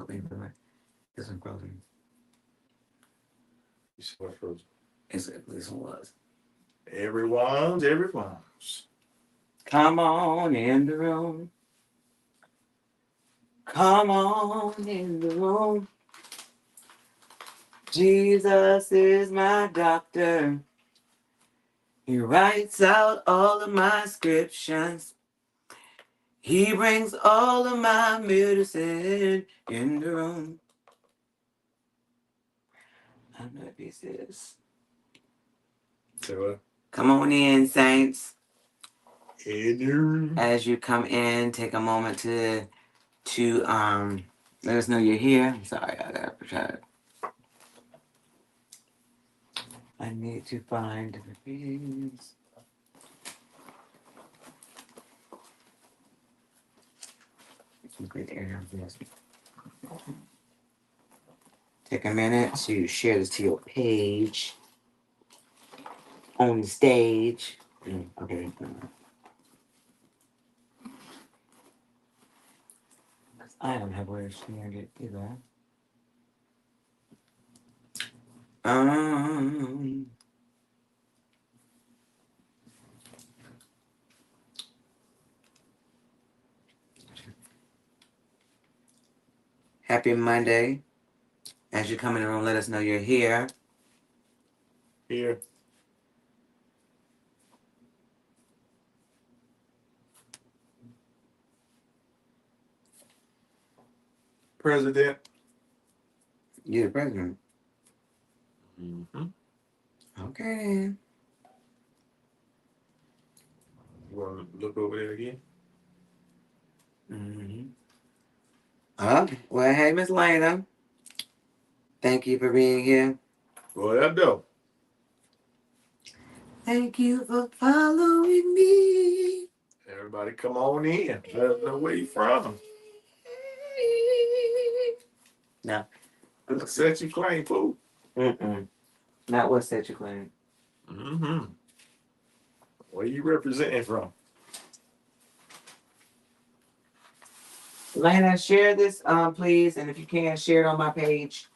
Wait, this one frozen. You see what frozen? This one was. Everyone's. Come on in the room. Come on in the room. Jesus is my doctor. He writes out all of my scriptures. He brings all of my medicine in the room. I don't know if he says. Say what? Come on in, saints. In the room. As you come in, take a moment to let us know you're here. I'm sorry, I gotta try it. I need to find the beans. Some great area of this. Take a minute to share this to your page on the stage. Okay. I don't have where to share it either. Happy Monday. As you come in the room, let us know you're here. Here. President. You're the president. Mm-hmm. Okay then. You want to look over there again? Mm-hmm. Well, hey, Miss Lena. Thank you for being here. Well, that though. Thank you for following me. Everybody come on in. Let us know where you from. No. Set your claim, fool. Not what set you claim. Mm-hmm. Where you representing from? Lena, share this, please, and if you can, share it on my page.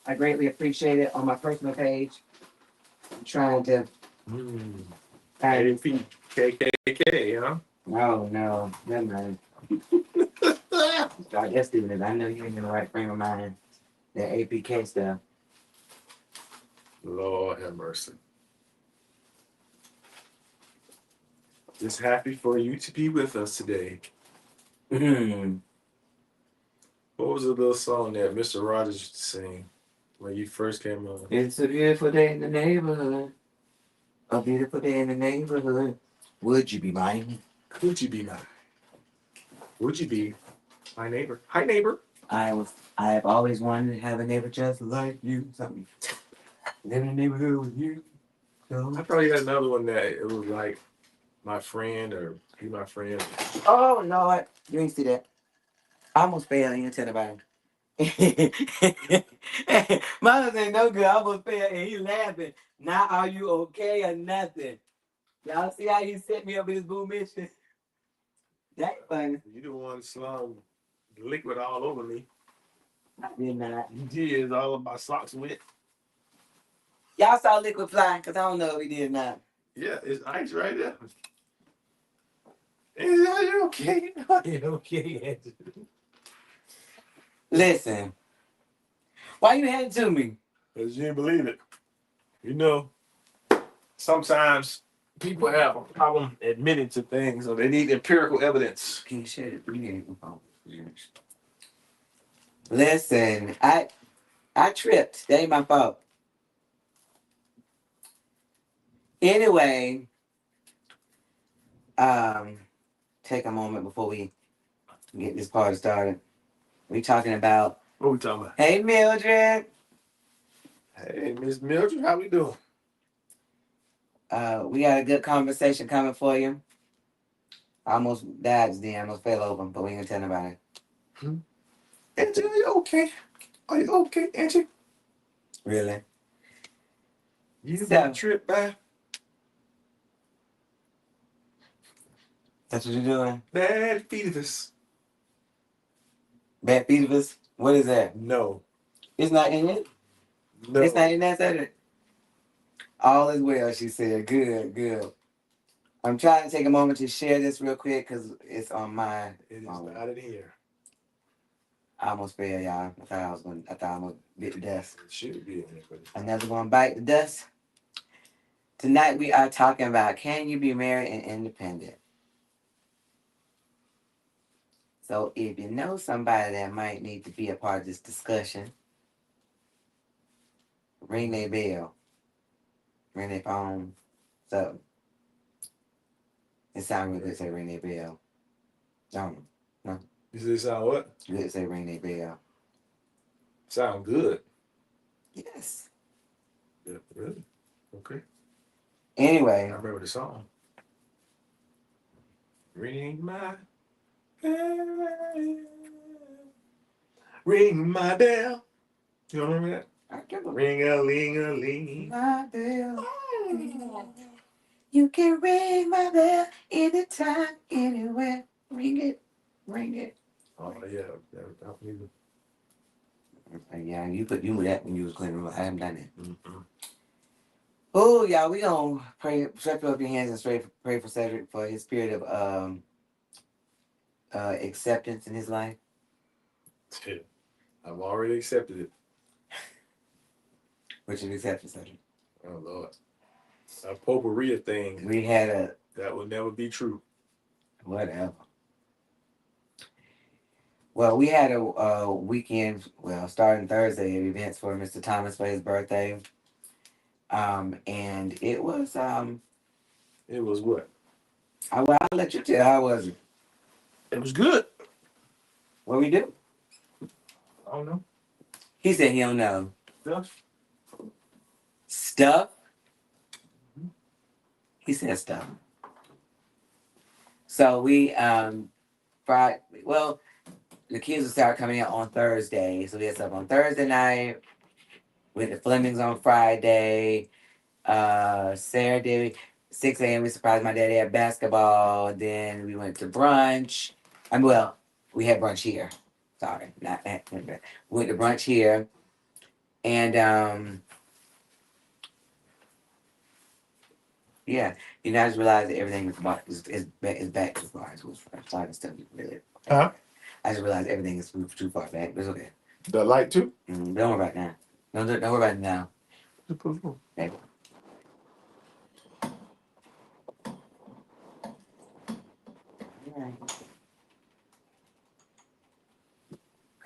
I greatly appreciate it on my personal page. I'm trying to. ADP, KKK, huh? No, never mind. Start estimating it. I know you ain't in the right frame of mind. That APK stuff. Lord have mercy. Just happy for you to be with us today. Mm-hmm. What was the little song that Mr. Rogers used to sing when you first came on? It's a beautiful day in the neighborhood. A beautiful day in the neighborhood. Would you be mine? Could you be mine? Would you be my neighbor? Hi, neighbor. I have always wanted to have a neighbor just like you. Something. Live in a neighborhood with you. I probably had another one that it was like my friend or be my friend. Oh Lord, you ain't see that. I almost failed. You didn't tell nobody. My husband ain't no good. I almost failed, and he laughing. Now are you okay or nothing? Y'all see how he set me up with his boo mission? That funny. You the one slung liquid all over me. I did not. You did all of my socks wet. Y'all saw liquid fly, cause I don't know if he did or not. Yeah, it's ice right there. Are you okay? Are you okay? Listen, why you hand it to me? Because you didn't believe it. You know, sometimes people have a problem admitting to things, or they need empirical evidence. Can you share it? Listen, I tripped. That ain't my fault. Anyway, take a moment before we get this party started. We talking about. What we talking about? Hey, Mildred. Hey, Miss Mildred, how we doing? We got a good conversation coming for you. I almost died today. I almost fell over, but we ain't gonna tell nobody. Angie, are you okay? Are you okay, Angie? Really? You got tripped by? That's what you're doing? Bad fetus. Bad fetus? What is that? No. It's not in it? No. It's not in that setting? All is well, she said. Good, good. I'm trying to take a moment to share this real quick because it's on my It is phone. not in here. I almost fell, y'all. I thought I almost bit the dust. It should be in here, but I'm never gonna bite the dust. Tonight we are talking about, can you be married and independent? So if you know somebody that might need to be a part of this discussion, ring their bell, ring their phone. So it sounds really good to say ring their bell. Don't no. Does this sound what? Good to say ring their bell. Sound good. Yes. Yeah, really? Okay. I Anyway, remember the song. Ring my bell. Ring my bell. You don't remember that? I give a Ring-a-ling-a-ling. my bell. You can ring my bell anytime, anywhere. Ring it, ring it. Oh yeah, that music. Yeah, you knew that when you was cleaning the room. I haven't done it. Mm-hmm. Oh, y'all, we gonna pray, stretch up your hands and pray for Cedric for his period of acceptance in his life. I've already accepted it. Which is acceptance, Cedric. Oh Lord, a potpourri thing We had a that will never be true. whatever. Well, we had a weekend. Well, starting Thursday, of events for Mr. Thomas for his birthday. And it was It was what? I'll let you tell. How was it? It was good. What we do? I don't know. He said he don't know. Stuff. Stuff? He said stuff. So we Friday, well, the kids will start coming out on Thursday. So we had stuff on Thursday night with the Flemings on Friday. Saturday, 6 a.m. we surprised my daddy at basketball. Then we went to brunch. Well, we had brunch here. Sorry, not that. We went to brunch here. And yeah, you know, I just realized that everything is back too far. So it's starting to still really. Huh? I just realized everything is moved too far back. But it's okay. The light too. Don't worry about it now. Don't worry about it now. Okay.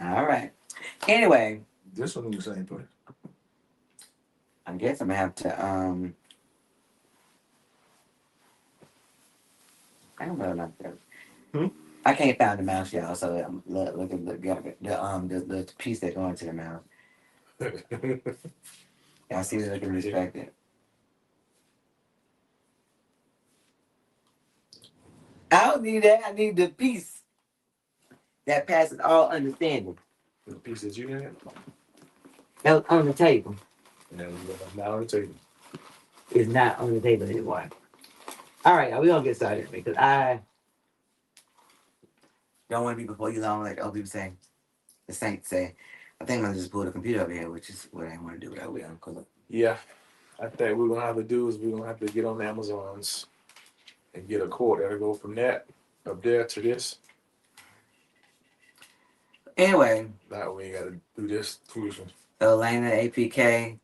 All right. Anyway, This one in the same place. I guess I'm gonna have to I don't know like that. I can't find the mouse, y'all. So I'm look at the piece that go into the mouse. Y'all see that looking distracted. I don't need that. I need the piece that passes all understanding. The piece that you had. That was on the table. And then now on the table. It's not on the table anymore. All right, y'all, we gonna get started because I don't want to be before you long, like other people say. The saints say. I think I'm gonna just pull the computer over here, which is what I want to do. But I will. Cause Yeah, I think we're gonna have to do is we're gonna have to get on Amazon's and get a quote that'll go from that up there to this. anyway, That way you gotta do this tuition. Elena APK.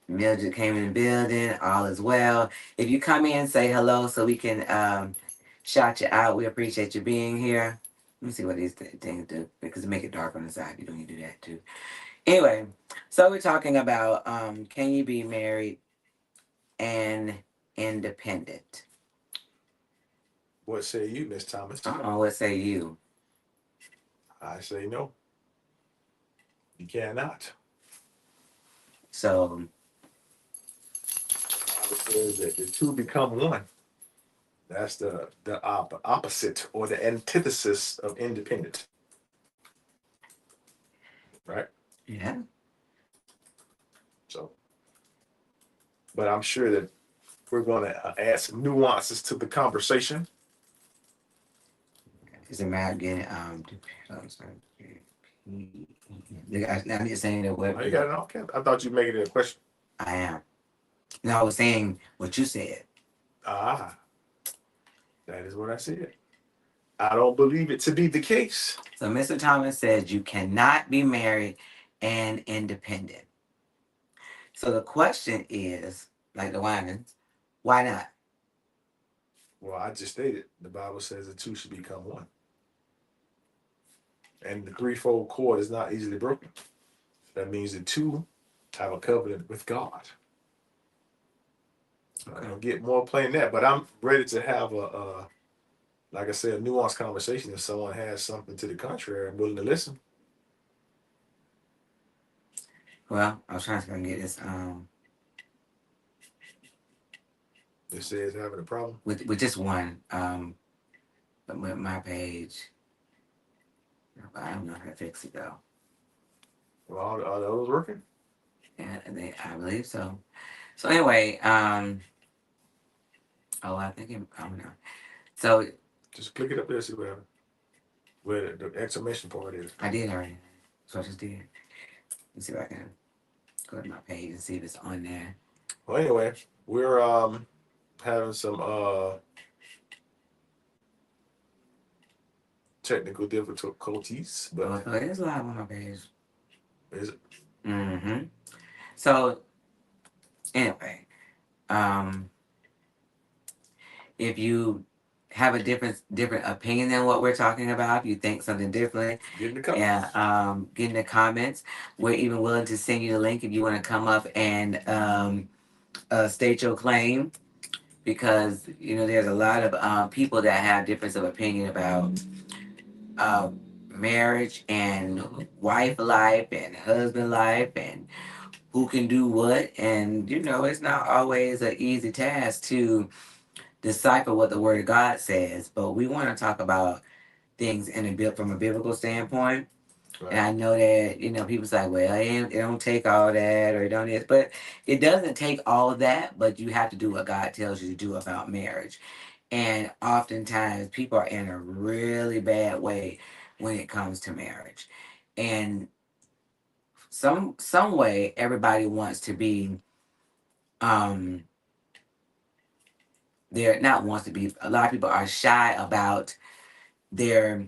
Mildred came in the building. All is well. If you come in, say hello so we can shout you out. We appreciate you being here. Let me see what these things do because it make it dark on the side. You don't need to do that too. Anyway, so we're talking about can you be married and independent? What say you, Miss Thomas? What say you? I say no. You cannot. So I would say that the two become one. That's the opposite or the antithesis of independent. Right? yeah. So, but I'm sure that we're going to add some nuances to the conversation. Is it matter getting I'm just saying that what Oh, you got it. Okay. I thought you were making it a question. I am. No, I was saying what you said. Ah, that is what I said. I don't believe it to be the case. So Mr. Thomas says you cannot be married and independent. So the question is, like the Winans, why not? Well, I just stated the Bible says the two should become one. And the threefold cord is not easily broken. That means the two have a covenant with God. I don't get more plain than that, but I'm ready to have like I said, a nuanced conversation if someone has something to the contrary. I'm willing to listen. Well, I was trying to get this It says having a problem. with just one but with my page. I don't know how to fix it though. Well, are those working? And I believe so. So anyway, I think I don't know. So Just click it up there, see what happens. Where the exclamation part is. I did already. So I just did. Let's see if I can go to my page and see if it's on there. Well, anyway, we're having some technical difficulties, but It's live on my page. is it? Mm-hmm. So anyway, if you have a different opinion than what we're talking about, if you think something different, Get in the comments. yeah, get in the comments. We're even willing to send you the link if you want to come up and state your claim, because there's a lot of people that have difference of opinion about marriage and wife life and husband life and who can do what, and it's not always an easy task to decipher what the word of God says, but we want to talk about things from a biblical standpoint. Right. And I know that people say, well, it don't take all that, or it don't this, but it doesn't take all of that. But you have to do what God tells you to do about marriage. And oftentimes people are in a really bad way when it comes to marriage, and some way everybody wants to be they're not wants to be a lot of people are shy about their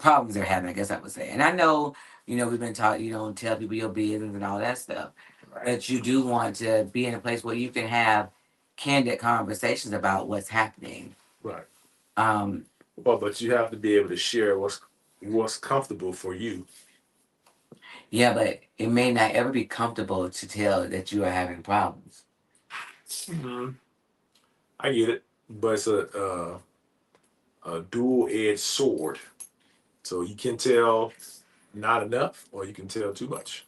problems they're having, I guess I would say. And I know, we've been taught you don't tell people your business and all that stuff. Right. But you do want to be in a place where you can have candid conversations about what's happening. Right. Um, Well, but you have to be able to share what's comfortable for you. yeah, but it may not ever be comfortable to tell that you are having problems. Mm-hmm. I get it, but it's a dual-edged sword. So you can tell not enough, or you can tell too much.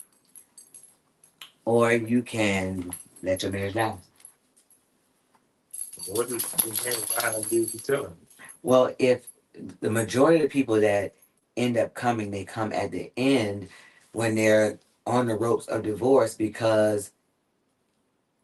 Or you can let your marriage down. What does the man do to tell him? Well, if the majority of the people that end up coming, they come at the end when they're on the ropes of divorce, because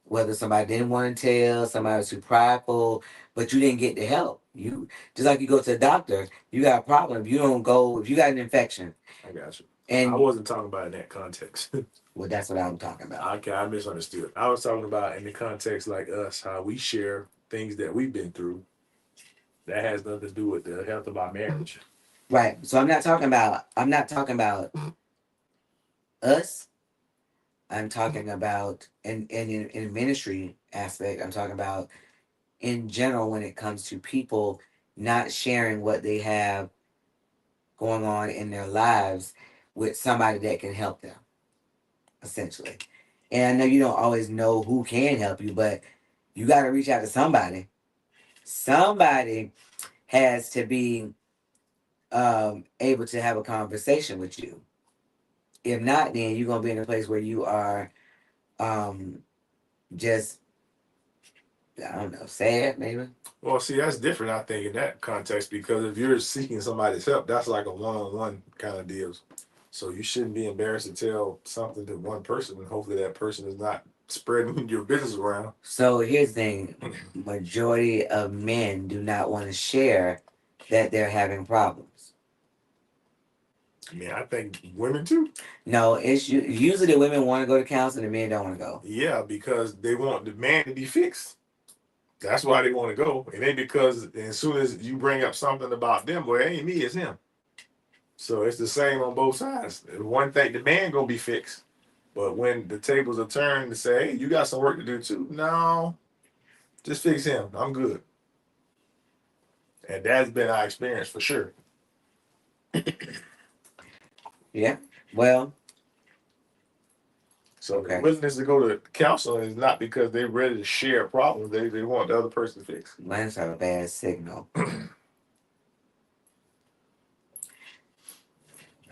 whether somebody didn't want to tell, somebody was too prideful, but you didn't get the help. You just like you go to the doctor, you got a problem. If you don't go, if you got an infection, I got you. and I wasn't talking about in that context. well, that's what I'm talking about. Okay, I misunderstood. I was talking about in the context like us, how we share things that we've been through. That has nothing to do with the health of our marriage. Right. So I'm not talking about us. I'm talking about in ministry aspect. I'm talking about in general when it comes to people not sharing what they have going on in their lives with somebody that can help them, essentially. And I know you don't always know who can help you, but you got to reach out to somebody. Somebody has to be able to have a conversation with you. If not, then you're gonna be in a place where you are just, I don't know, sad maybe. Well, see, that's different, I think, in that context, because if you're seeking somebody's help, that's like a one-on-one kind of deal. So you shouldn't be embarrassed to tell something to one person, and hopefully that person is not spreading your business around. So here's the thing: majority of men do not want to share that they're having problems. I mean, I think women too. No, it's usually the women want to go to counseling, the men don't want to go. Yeah, because they want the man to be fixed. That's why they want to go. It ain't because as soon as you bring up something about them, well, it ain't me, it's him. So it's the same on both sides. One thing, the man gonna be fixed, but when the tables are turned to say, "Hey, you got some work to do too," no, just fix him. I'm good. And that's been our experience for sure. Yeah. Well, So okay. the willingness to go to counseling is not because they're ready to share problems. They want the other person to fix. Mine's have a bad signal.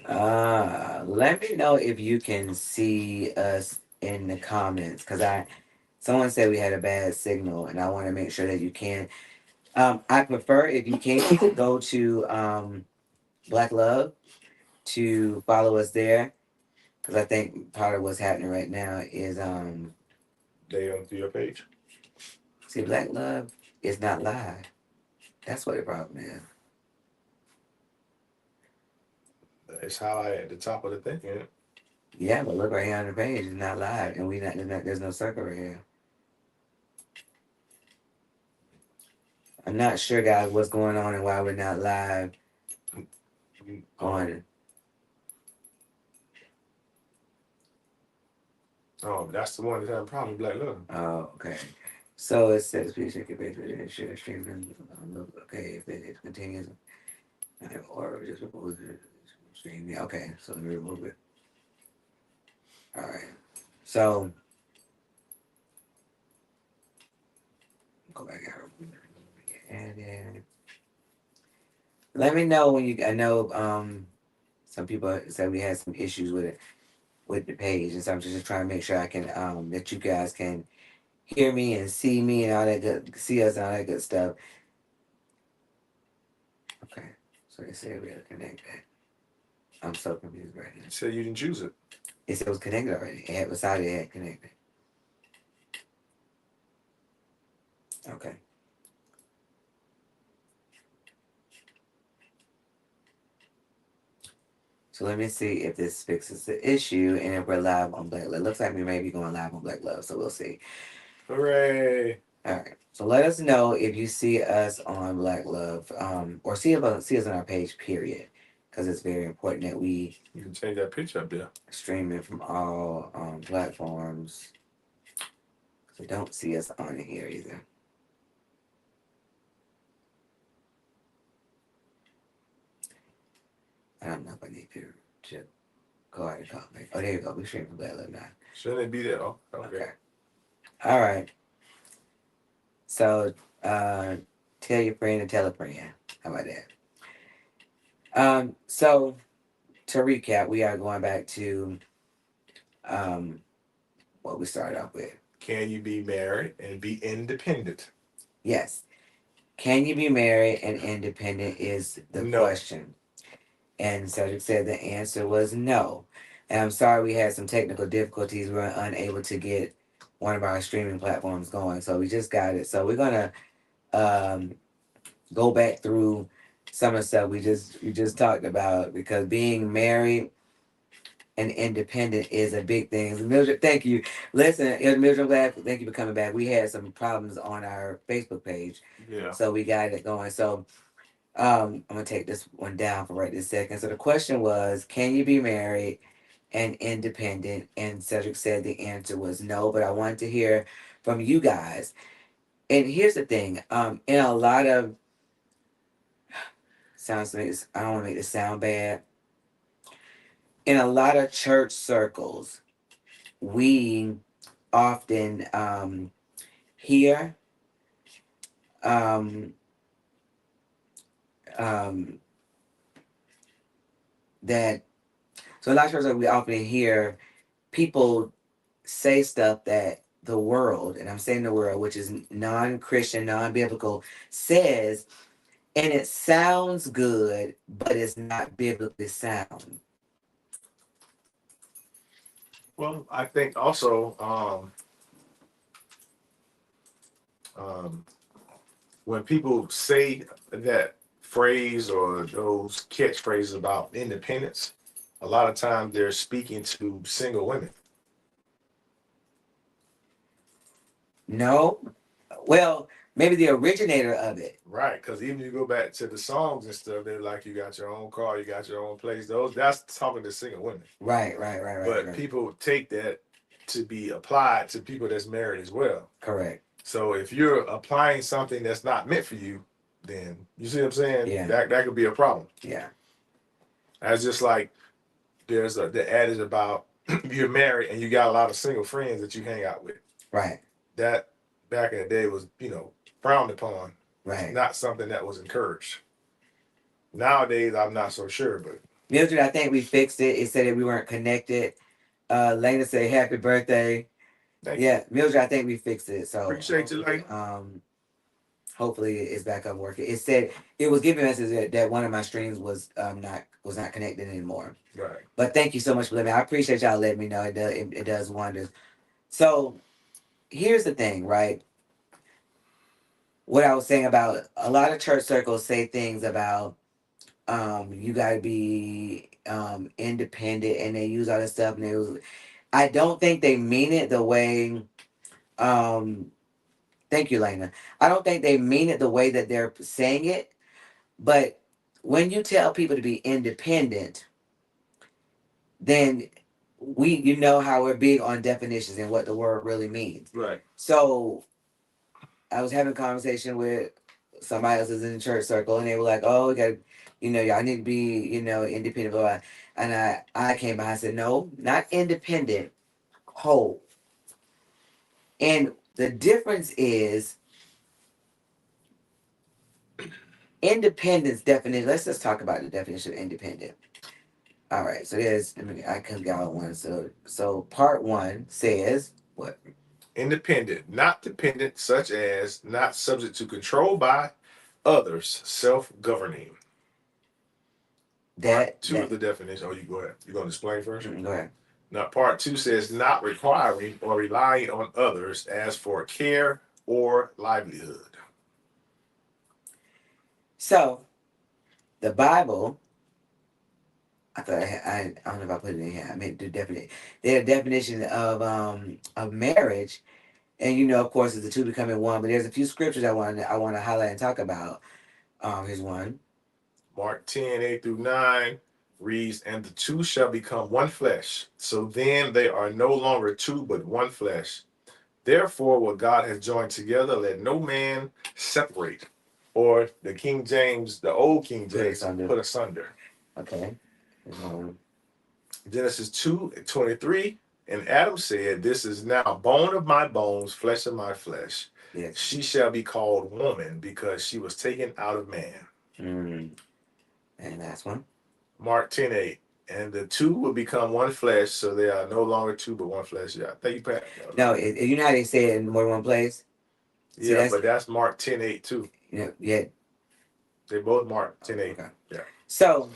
Let me know if you can see us in the comments, because someone said we had a bad signal, and I want to make sure that you can. I prefer if you can go to Black Love to follow us there, because I think part of what's happening right now is They on your page. see, Black Love is not live. That's what the problem is. It's highlighted at the top of the thing. Yeah. Yeah, but look right here on the page, it's not live, and there's no circle right here. I'm not sure, guys, what's going on and why we're not live on. Oh, that's the one that's having a problem with Black Love. Oh, okay. So it says, please check your page and share streaming. Okay, if it continues, or just remove it. Stream. Yeah, okay, so let me remove it. All right. So go back out. And then let me know when you. I know some people said we had some issues with it with the page, and so I'm just trying to make sure I can that you guys can hear me and see me and all that good, see us and all that good stuff. Okay, so they said we had to connect that. I'm so confused right now. You said you didn't choose it. It said it was connected already. It had beside it had connected. Okay. So let me see if this fixes the issue and if we're live on Black Love. Looks like we may be going live on Black Love, so we'll see. Hooray! All right. So let us know if you see us on Black Love, or see us on our page. Period, because it's very important that we. You can change that picture up there. Stream it from all platforms. So don't see us on here either. I don't know if I need to go out and call me. Oh, there you go. We stream from Black Love now. Shouldn't it be there? Oh, okay. All right. So tell your friend and tell a friend. How about that? So to recap, we are going back to what we started off with. Can you be married and be independent? Yes. Can you be married and independent is the question. And Cedric said the answer was no. And I'm sorry we had some technical difficulties. We were unable to get one of our streaming platforms going. So we just got it. So we're gonna go back through some of the stuff we just talked about, because being married and independent is a big thing. Mildred, thank you. Listen, Mildred, I'm glad. Thank you for coming back. We had some problems on our Facebook page. Yeah. So we got it going. So I'm gonna take this one down for right this second. So the question was, can you be married and independent? And Cedric said the answer was no, but I wanted to hear from you guys. And here's the thing, in a lot of I don't want to make this sound bad. In a lot of church circles, we often hear that. So a lot of churches, we often hear people say stuff that the world, and I'm saying the world, which is non-Christian, non-biblical, says, and it sounds good, but it's not biblically sound. Well, I think also when people say that phrase or those catchphrases about independence, a lot of times they're speaking to single women. No, well, maybe the originator of it. Right, because even you go back to the songs and stuff, they're like, you got your own car, you got your own place. That's talking to single women. Right. But people take that to be applied to people that's married as well. Correct. So if you're applying something that's not meant for you, then you see what I'm saying? Yeah. That could be a problem. Yeah. That's just like there's the adage about you're married and you got a lot of single friends that you hang out with. Right. That back in the day was, frowned upon. Right. Not something that was encouraged. Nowadays, I'm not so sure, but Mildred, I think we fixed it. It said that we weren't connected. Lena said happy birthday. thank Yeah, Mildred, I think we fixed it. So Appreciate you, Lena. Hopefully it's back up working. It said it was giving message that one of my streams was not connected anymore. Right. But thank you so much for letting me. I appreciate y'all letting me know. It does wonders. So here's the thing, right? What I was saying about a lot of church circles say things about you gotta be independent, and they use all this stuff, and I don't think they mean it the way thank you, Lena. I don't think they mean it the way that they're saying it, but when you tell people to be independent, then you know how we're big on definitions and what the word really means. Right. So I was having a conversation with somebody else is in the church circle, and they were like, "Oh, we got, y'all need to be, independent." Blah, blah. And I came by and said, "No, not independent, whole." And the difference is independence definition. Let's just talk about the definition of independent. All right, so I could got one. So part one says what? Independent, not dependent, such as not subject to control by others, self-governing. Part two of the definition. Oh, you go ahead. You gonna explain first? Go ahead. Now, part two says not requiring or relying on others as for care or livelihood. So, the Bible. I thought I don't know if I put it in here. I mean, their definition of marriage, and of course, it's the two becoming one. But there's a few scriptures I want to highlight and talk about. Here's one. Mark 10:8-9 reads, "And the two shall become one flesh. So then they are no longer two, but one flesh. Therefore, what God has joined together, let no man separate." Or the King James, the old King James, put asunder. Okay. Genesis 2:23, and Adam said, "This is now bone of my bones, flesh of my flesh. Yes. She shall be called woman because she was taken out of man." And last one. Mark 10:8, and the two will become one flesh, so they are no longer two but one flesh. Yeah, thank you, Pat. No, you know how they say it in more than one place. Yeah, but that's Mark 10:8 too. Yeah. They both Mark 10:8. Okay. Yeah. So,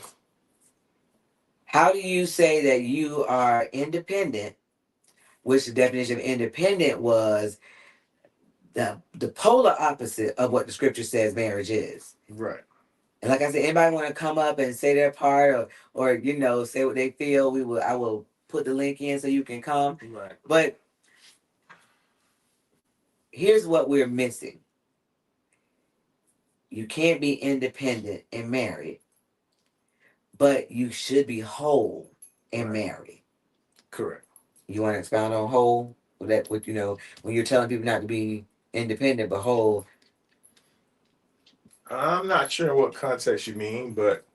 how do you say that you are independent? Which the definition of independent was the polar opposite of what the scripture says marriage is. Right. And like I said, anybody want to come up and say their part or say what they feel, I will put the link in so you can come. Right. But here's what we're missing. You can't be independent and married, but you should be whole and married. Correct. You want to expound on whole? When you're telling people not to be independent but whole. I'm not sure in what context you mean, but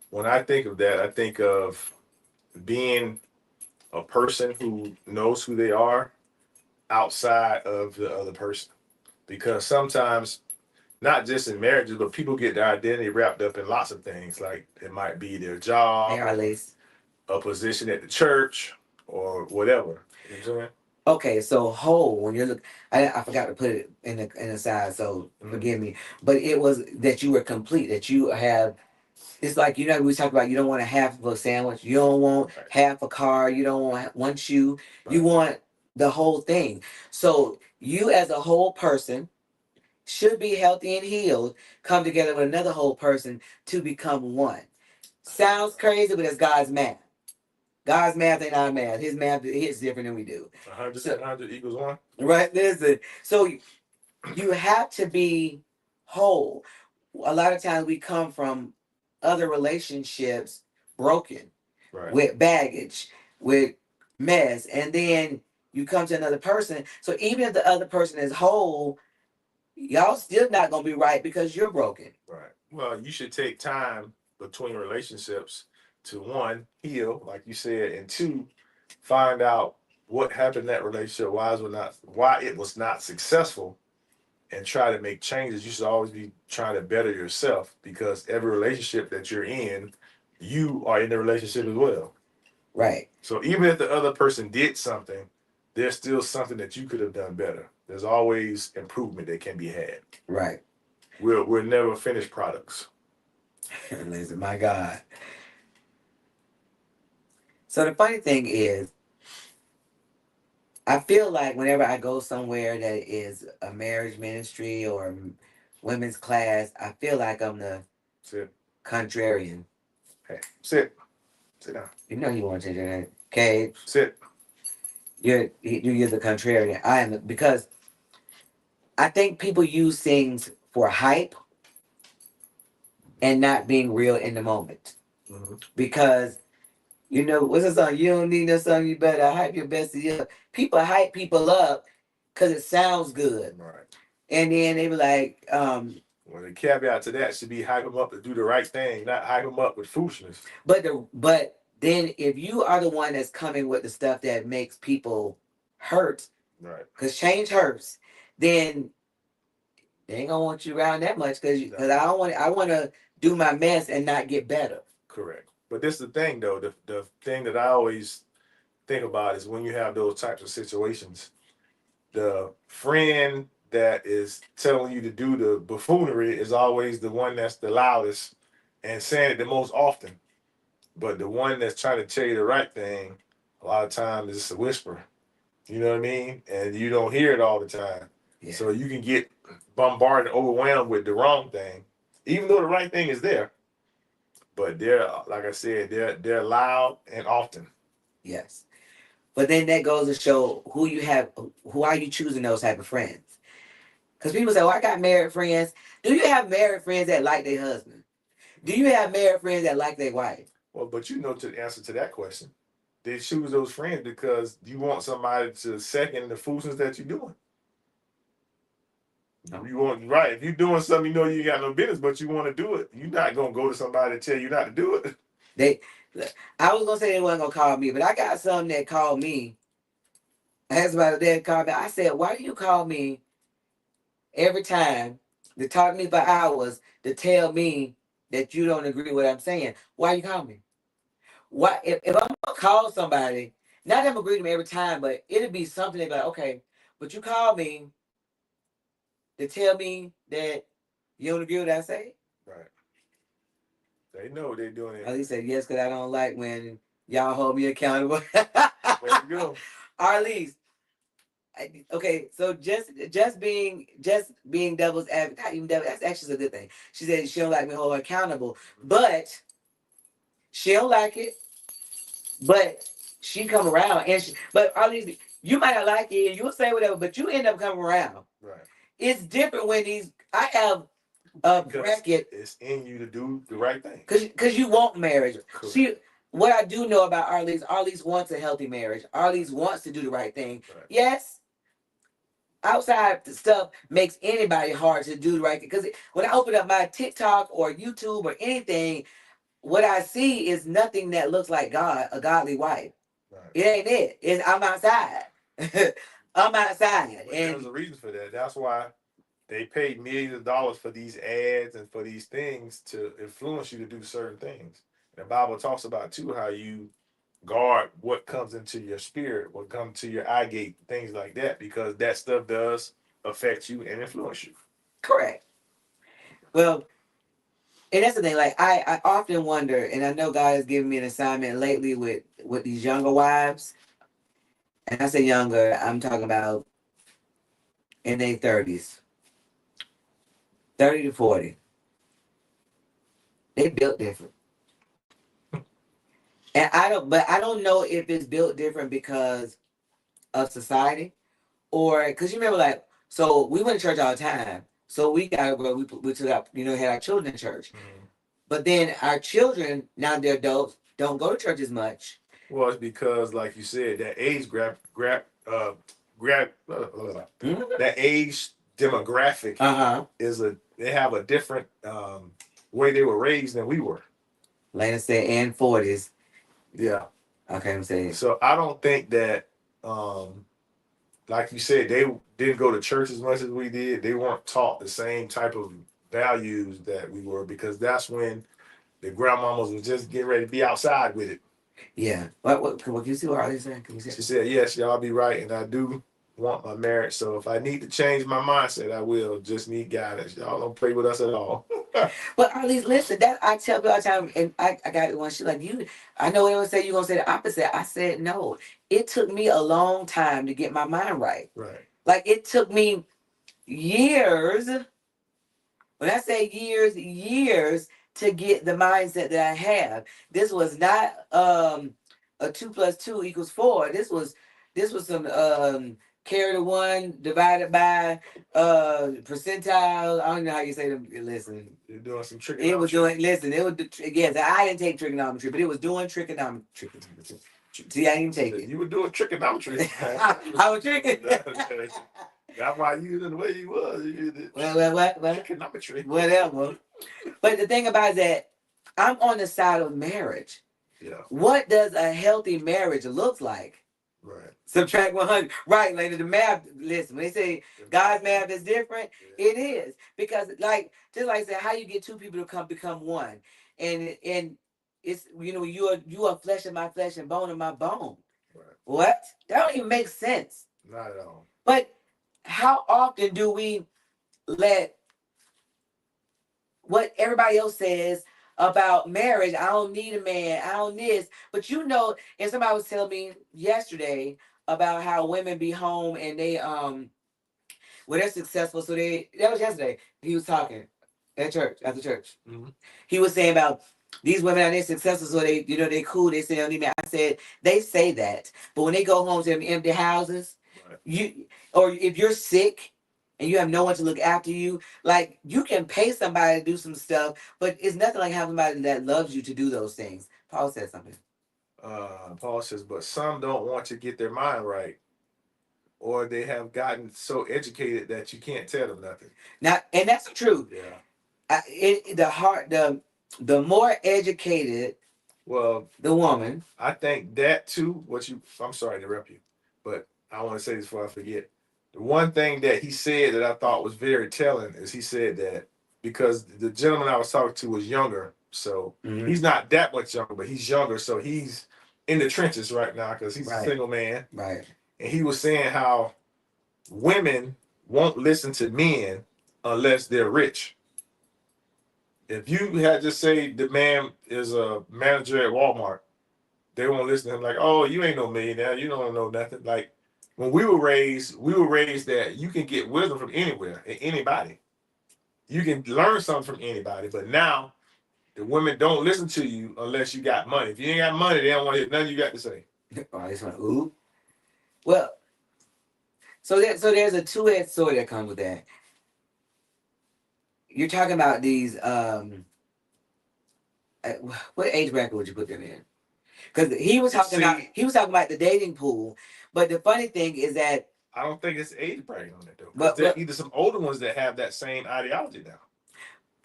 when I think of that, I think of being a person who knows who they are outside of the other person. Because sometimes, not just in marriages, but people get their identity wrapped up in lots of things. Like it might be their job, a position at the church, or whatever. You know what I'm saying? Okay, so whole, when you're looking, I forgot to put it in the side, so forgive me. But it was that you were complete, that you have. It's like we talk about you don't want a half of a sandwich, you don't want half a car, you don't want one shoe, you want the whole thing. So you as a whole person should be healthy and healed come together with another whole person to become one. Sounds crazy, but it's God's math. God's math ain't our math. His math hits different than we do. 100 So, 100 equals 1. right? Listen. So you have to be whole. A lot of times we come from other relationships broken, Right. with baggage, with mess, and then you come to another person. So even if the other person is whole, y'all still not gonna be right because you're broken. Right. Well, you should take time between relationships to, one, heal, like you said, and two, find out what happened in that relationship, why it was not successful, and try to make changes. You should always be trying to better yourself, because every relationship that you're in, you are in the relationship as well. Right. So even if the other person did something, there's still something that you could have done better. There's always improvement that can be had. Right. We're never finished products. Listen, my God. So the funny thing is, I feel like whenever I go somewhere that is a marriage ministry or women's class, I feel like I'm the Sit. contrarian. Hey, sit. Sit down. You know you want to change your name. Okay. Sit. You're the contrarian. I am, because I think people use things for hype and not being real in the moment. Mm-hmm. Because what's the song? You don't need no song. You better hype your bestie up. People hype people up because it sounds good. Right. And then they be like, well, the caveat to that should be hype them up to do the right thing, not hype them up with foolishness. But then if you are the one that's coming with the stuff that makes people hurt, right? Because change hurts, then they ain't gonna want you around that much because I want to do my mess and not get better. Correct. But this is the thing, though. The thing that I always think about is when you have those types of situations, the friend that is telling you to do the buffoonery is always the one that's the loudest and saying it the most often. But the one that's trying to tell you the right thing, a lot of times is just a whisper. You know what I mean? And you don't hear it all the time. Yeah. So you can get bombarded and overwhelmed with the wrong thing, even though the right thing is there. But they're, like I said, they're loud and often. Yes. But then that goes to show who are you choosing those type of friends? Because people say, "Oh, I got married friends." Do you have married friends that like their husband? Do you have married friends that like their wife? Well, but to the answer to that question, they choose those friends because you want somebody to second the foolishness that you're doing. No. You want, right? If you're doing something you know you got no business, but you want to do it, you're not gonna go to somebody to tell you not to do it. I was gonna say they wasn't gonna call me, but I got some that called me. I asked about that called me. I said, "Why do you call me every time to talk to me for hours to tell me that you don't agree with what I'm saying? Why you call me? Why if I'm gonna call somebody, not that I'm agree to me every time, but it'll be something they be like, okay, but you call me to tell me that you don't agree with what I say?" Right. They know they're doing it. Arlene said yes, because I don't like when y'all hold me accountable. There you go. Arlene. Okay, so just being devil's advocate, not even devil, that's actually a good thing. She said she don't like me hold her accountable, but she don't like it. But she come around but Arlene, you might not like it, and you'll say whatever, but you end up coming around. Right. It's different when I have a bracket. It's in you to do the right thing. Because you want marriage. Correct. What I do know about Arlene wants a healthy marriage. Arlene wants to do the right thing. Right. Yes. Outside stuff makes anybody hard to do the right thing. Because when I open up my TikTok or YouTube or anything, what I see is nothing that looks like a godly wife. Right. It ain't it. I'm outside. I'm outside. But there's a reason for that. That's why they paid millions of dollars for these ads and for these things to influence you to do certain things. The Bible talks about too how you guard what comes into your spirit, what comes to your eye gate, things like that, because that stuff does affect you and influence you. Correct. Well, and that's the thing. Like I often wonder, and I know God has given me an assignment lately with these younger wives. And I say younger, I'm talking about in their 30s. 30 to 40. They built different. And I don't know if it's built different because of society or because you remember, like, so we went to church all the time. So we got where we took up, had our children in church. Mhm. But then our children, now they're adults, don't go to church as much. Well, it's because, like you said, that age that age demographic is they have a different way they were raised than we were. Lena said, and 40s. Yeah. Okay, I'm saying. So I don't think that, like you said, they didn't go to church as much as we did. They weren't taught the same type of values that we were, because that's when the grandmamas was just getting ready to be outside with it. Yeah. What can you see what Harley's saying? Can you see? She said, yes, y'all be right, and I do want my marriage. So if I need to change my mindset, I will. Just need guidance. Y'all don't play with us at all. But at least listen, that I tell people all the time, and I got one. She like, you. I know they would say you're gonna say the opposite. I said no. It took me a long time to get my mind right. Right. Like it took me years. When I say years, years to get the mindset that I have. This was not a 2 + 2 = 4. This was some carry the one divided by percentile. I don't know how you say them. Listen, you're doing some trigonometry. It was doing. Listen, it was. Yes, I didn't take trigonometry, but it was doing trigonometry. See, I didn't take it. You were doing trigonometry. I was tricking. That's why you used it the way you was. You used it. What? Trigonometry. Whatever. But the thing about it is that I'm on the side of marriage. Yeah. What does a healthy marriage look like? Right. Subtract 100. Right, lady. The math. Listen, when they say God's math is different, it is, because just like I said, how you get two people to become one, and it's you are flesh of my flesh and bone of my bone. Right. What? That don't even make sense. Not at all. But how often do we let what everybody else says about marriage? I don't need a man. I don't this. But and somebody was telling me yesterday about how women be home and they they're successful. So that was yesterday. He was talking at church, after church. Mm-hmm. He was saying about these women are they successful, so they cool. They say they don't need me. I said they say that, but when they go home to them empty houses, right. Or if you're sick and you have no one to look after you, like you can pay somebody to do some stuff, but it's nothing like having somebody that loves you to do those things. Paul said something. Paul says, but some don't want to get their mind right, or they have gotten so educated that you can't tell them nothing. Now, and that's true. Yeah. The more educated, the woman. I think that too. I'm sorry to interrupt you, but I want to say this before I forget. The one thing that he said that I thought was very telling is he said that because the gentleman I was talking to was younger, so he's not that much younger, but he's younger, so he's in the trenches right now because he's a single man. Right. And he was saying how women won't listen to men unless they're rich. If you had just say the man is a manager at Walmart, they won't listen to him like, oh, you ain't no millionaire, you don't know nothing. Like when we were raised that you can get wisdom from anywhere and anybody. You can learn something from anybody, but now the women don't listen to you unless you got money. If you ain't got money, they don't want to hear nothing you got to say. Oh, they just want ooh. Well, so there's a two-edged sword that comes with that. You're talking about these what age bracket would you put them in? Because he was talking about the dating pool, but the funny thing is that I don't think it's age bracket on it though. But there are either some older ones that have that same ideology now.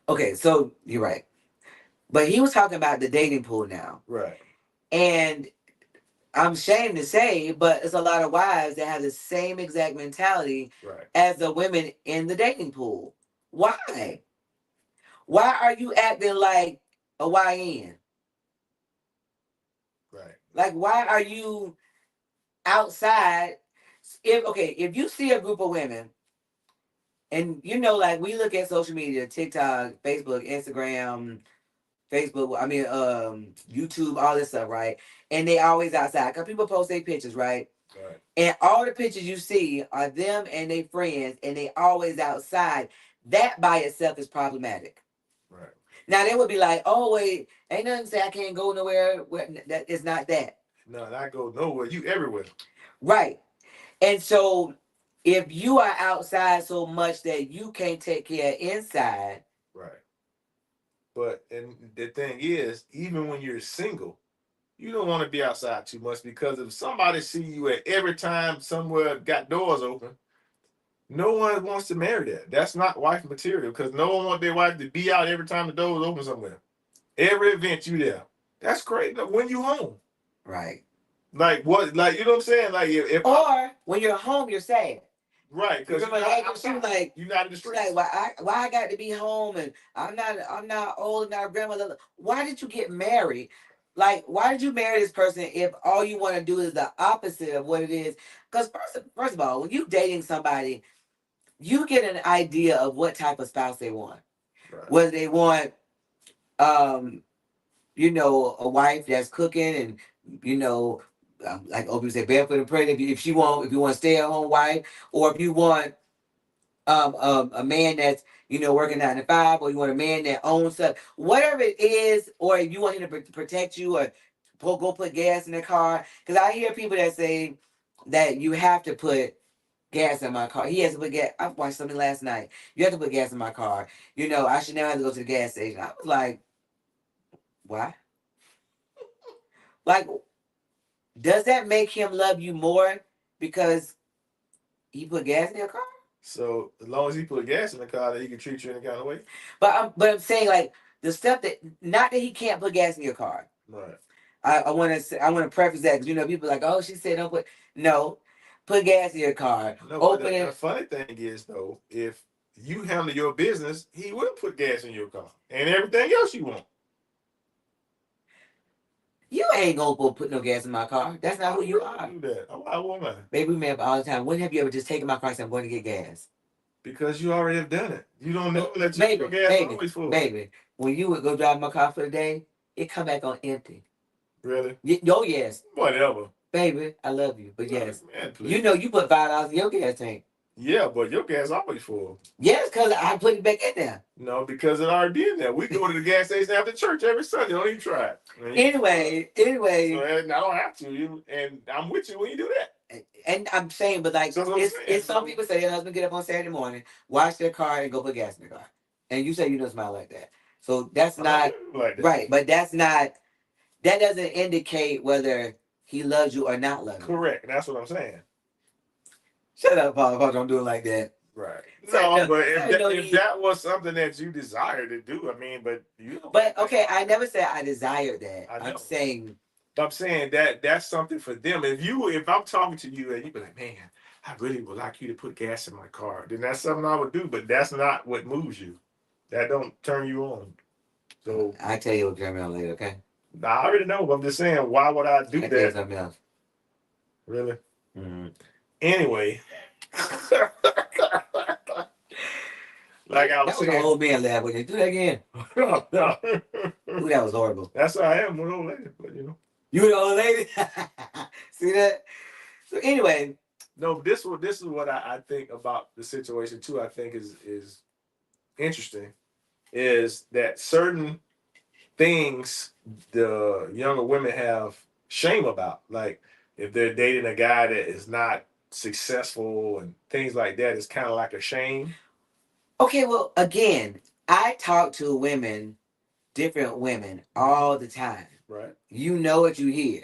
Okay, so you're right, but he was talking about the dating pool now, right? And I'm ashamed to say, but it's a lot of wives that have the same exact mentality as the women in the dating pool. Why? Why are you acting like a YN? Right. Like, why are you outside? If you see a group of women, and like we look at social media, TikTok, Facebook, Instagram, YouTube, all this stuff, right? And they always outside because people post their pictures, right? Right. And all the pictures you see are them and their friends, and they always outside. that by itself is problematic. Right. Now they would be like, oh wait, ain't nothing to say I can't go nowhere. That is not that. No, not go nowhere. You everywhere. Right. And so if you are outside so much that you can't take care of inside. Right. But and the thing is, even when you're single, you don't want to be outside too much because if somebody see you at every time somewhere got doors open, no one wants to marry that. That's not wife material because no one wants their wife to be out every time the door is open somewhere. Every event you there. That's crazy. When you home. Right. Like what? Like you know what I'm saying? Like if or when you're home, you're sad. Right, because remember she was like, you're not in the streets. Like, why I got to be home and I'm not old, not a grandmother. Why did you get married? Like, why did you marry this person if all you want to do is the opposite of what it is? Because first of all, when you dating somebody, you get an idea of what type of spouse they want. Right. Whether they want, a wife that's cooking and like Opie said, barefoot and pregnant. If you want to stay at home wife, or if you want a man that's working 9 to 5, or you want a man that owns stuff, whatever it is, or if you want him to protect you, or go put gas in the car. Because I hear people that say that you have to put gas in my car. He has to put gas. I watched something last night. You have to put gas in my car. I should never have to go to the gas station. I was like, why? Like, does that make him love you more because he put gas in your car? So as long as he put gas in the car, that he can treat you any kind of way. But I'm saying, like, the stuff that, not that he can't put gas in your car. Right. I want to preface that because people are like, oh, she said don't put gas in your car. No, Open the it. funny thing is though, if you handle your business, he will put gas in your car and everything else you want. You ain't gonna go put no gas in my car. That's not who you are. Do that. Why won't I? Baby, we met all the time. When have you ever just taken my car and said, I'm going to get gas? Because you already have done it. You don't know that your gas always full. Baby, when you would go drive my car for the day, it come back on empty. Really? Oh, yes. Whatever. Baby, I love you, but yes. Man, you put $5 in your gas tank. Yeah, but your gas always full. Yes, because I put it back in there. No, because it already been there. We go to the gas station after church every Sunday. Don't even try it. Anyway. So, and I don't have to. And I'm with you when you do that. And I'm saying, but like, it's some people say their husband get up on Saturday morning, wash their car, and go put gas in the car. And you say you don't smile like that. So that's not like that. Right. But that doesn't indicate whether he loves you or not loves you. Correct. That's what I'm saying. Shut up, Paul. Paul, don't do it like that. Right. No, but if that was something that you desire to do, I mean, but you. But okay, I never said I desired that. I'm saying that that's something for them. If I'm talking to you and you be like, man, I really would like you to put gas in my car, then that's something I would do. But that's not what moves you. That don't turn you on. So I tell you what turn me on later, okay? I already know. But I'm just saying, why would I do that? Something else. Really? Mm-hmm. Anyway. Like I was saying, an old man laugh. Would you do that again? No. Ooh, that was horrible. That's how I am with old lady, but you the old lady. See that? So anyway, no. This is what I think about the situation too. I think is interesting, is that certain things the younger women have shame about, like if they're dating a guy that is not successful and things like that. It's kind of like a shame. Okay, well, again, I talk to different women all the time. Right. You know what you hear.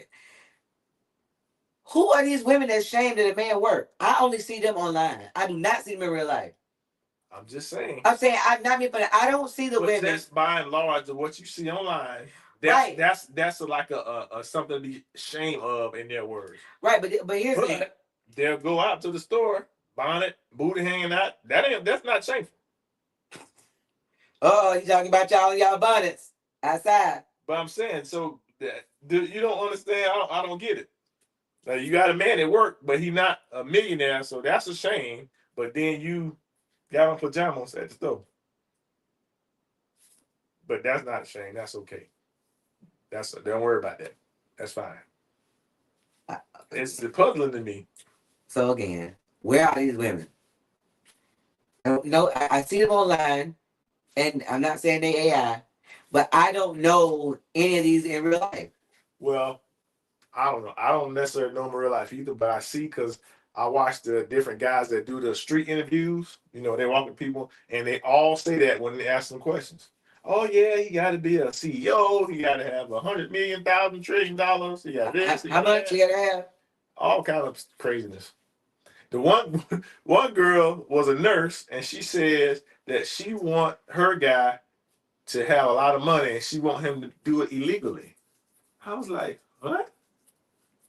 Who are these women that's ashamed that a man work? I only see them online. I do not see them in real life. I'm just saying. I'm I don't see the women. That's by and large of what you see online. That's like a something to be ashamed of in their words. Right, but here's the thing. They'll go out to the store, bonnet, booty hanging out. That's not shameful. Oh, he's talking about y'all bonnets outside. But I'm saying, so you don't understand. I don't get it. Now, you got a man at work, but he's not a millionaire, so that's a shame. But then you got on pajamas at the store. But that's not a shame. That's okay. Don't worry about that. That's fine. It's puzzling to me. So again, where are these women? I don't know. I see them online, and I'm not saying they AI, but I don't know any of these in real life. Well, I don't know. I don't necessarily know them in real life either, but I see because I watch the different guys that do the street interviews. You know, they walk with people and they all say that when they ask them questions. Oh yeah, he got to be a CEO. He got to have $100 million, $1 trillion. He got this. He How got much that. you gotta have? All kind of craziness. The one one girl was a nurse, and she says that she want her guy to have a lot of money, and she want him to do it illegally. I was like, what?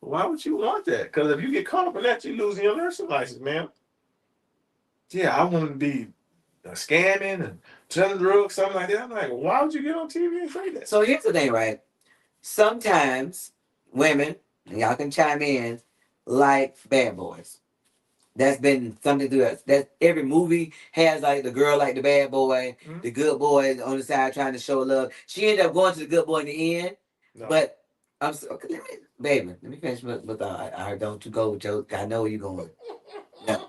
Why would you want that? Because if you get caught up in that, you losing your nursing license, man. Yeah, I want to be scamming and selling drugs, something like that. I'm like, why would you get on TV and say that? So here's the thing, right? Sometimes women, and y'all can chime in, like bad boys. That's been something through us. That every movie has like the girl like the bad boy, the good boy on the side trying to show love. She ended up going to the good boy in the end. No. But I'm so okay, baby, let me finish with I don't you go with your I know where you're going. No.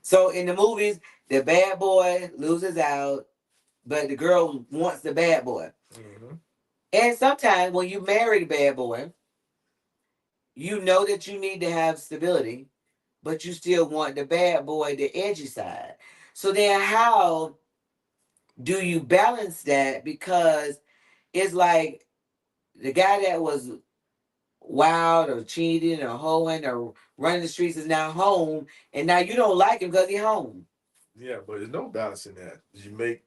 So in the movies, the bad boy loses out, but the girl wants the bad boy. Mm-hmm. And sometimes when you marry the bad boy, you know that you need to have stability, but you still want the bad boy, the edgy side. So then how do you balance that? Because it's like the guy that was wild or cheating or hoeing or running the streets is now home, and now you don't like him because he's home. Yeah, but there's no balance in that. You make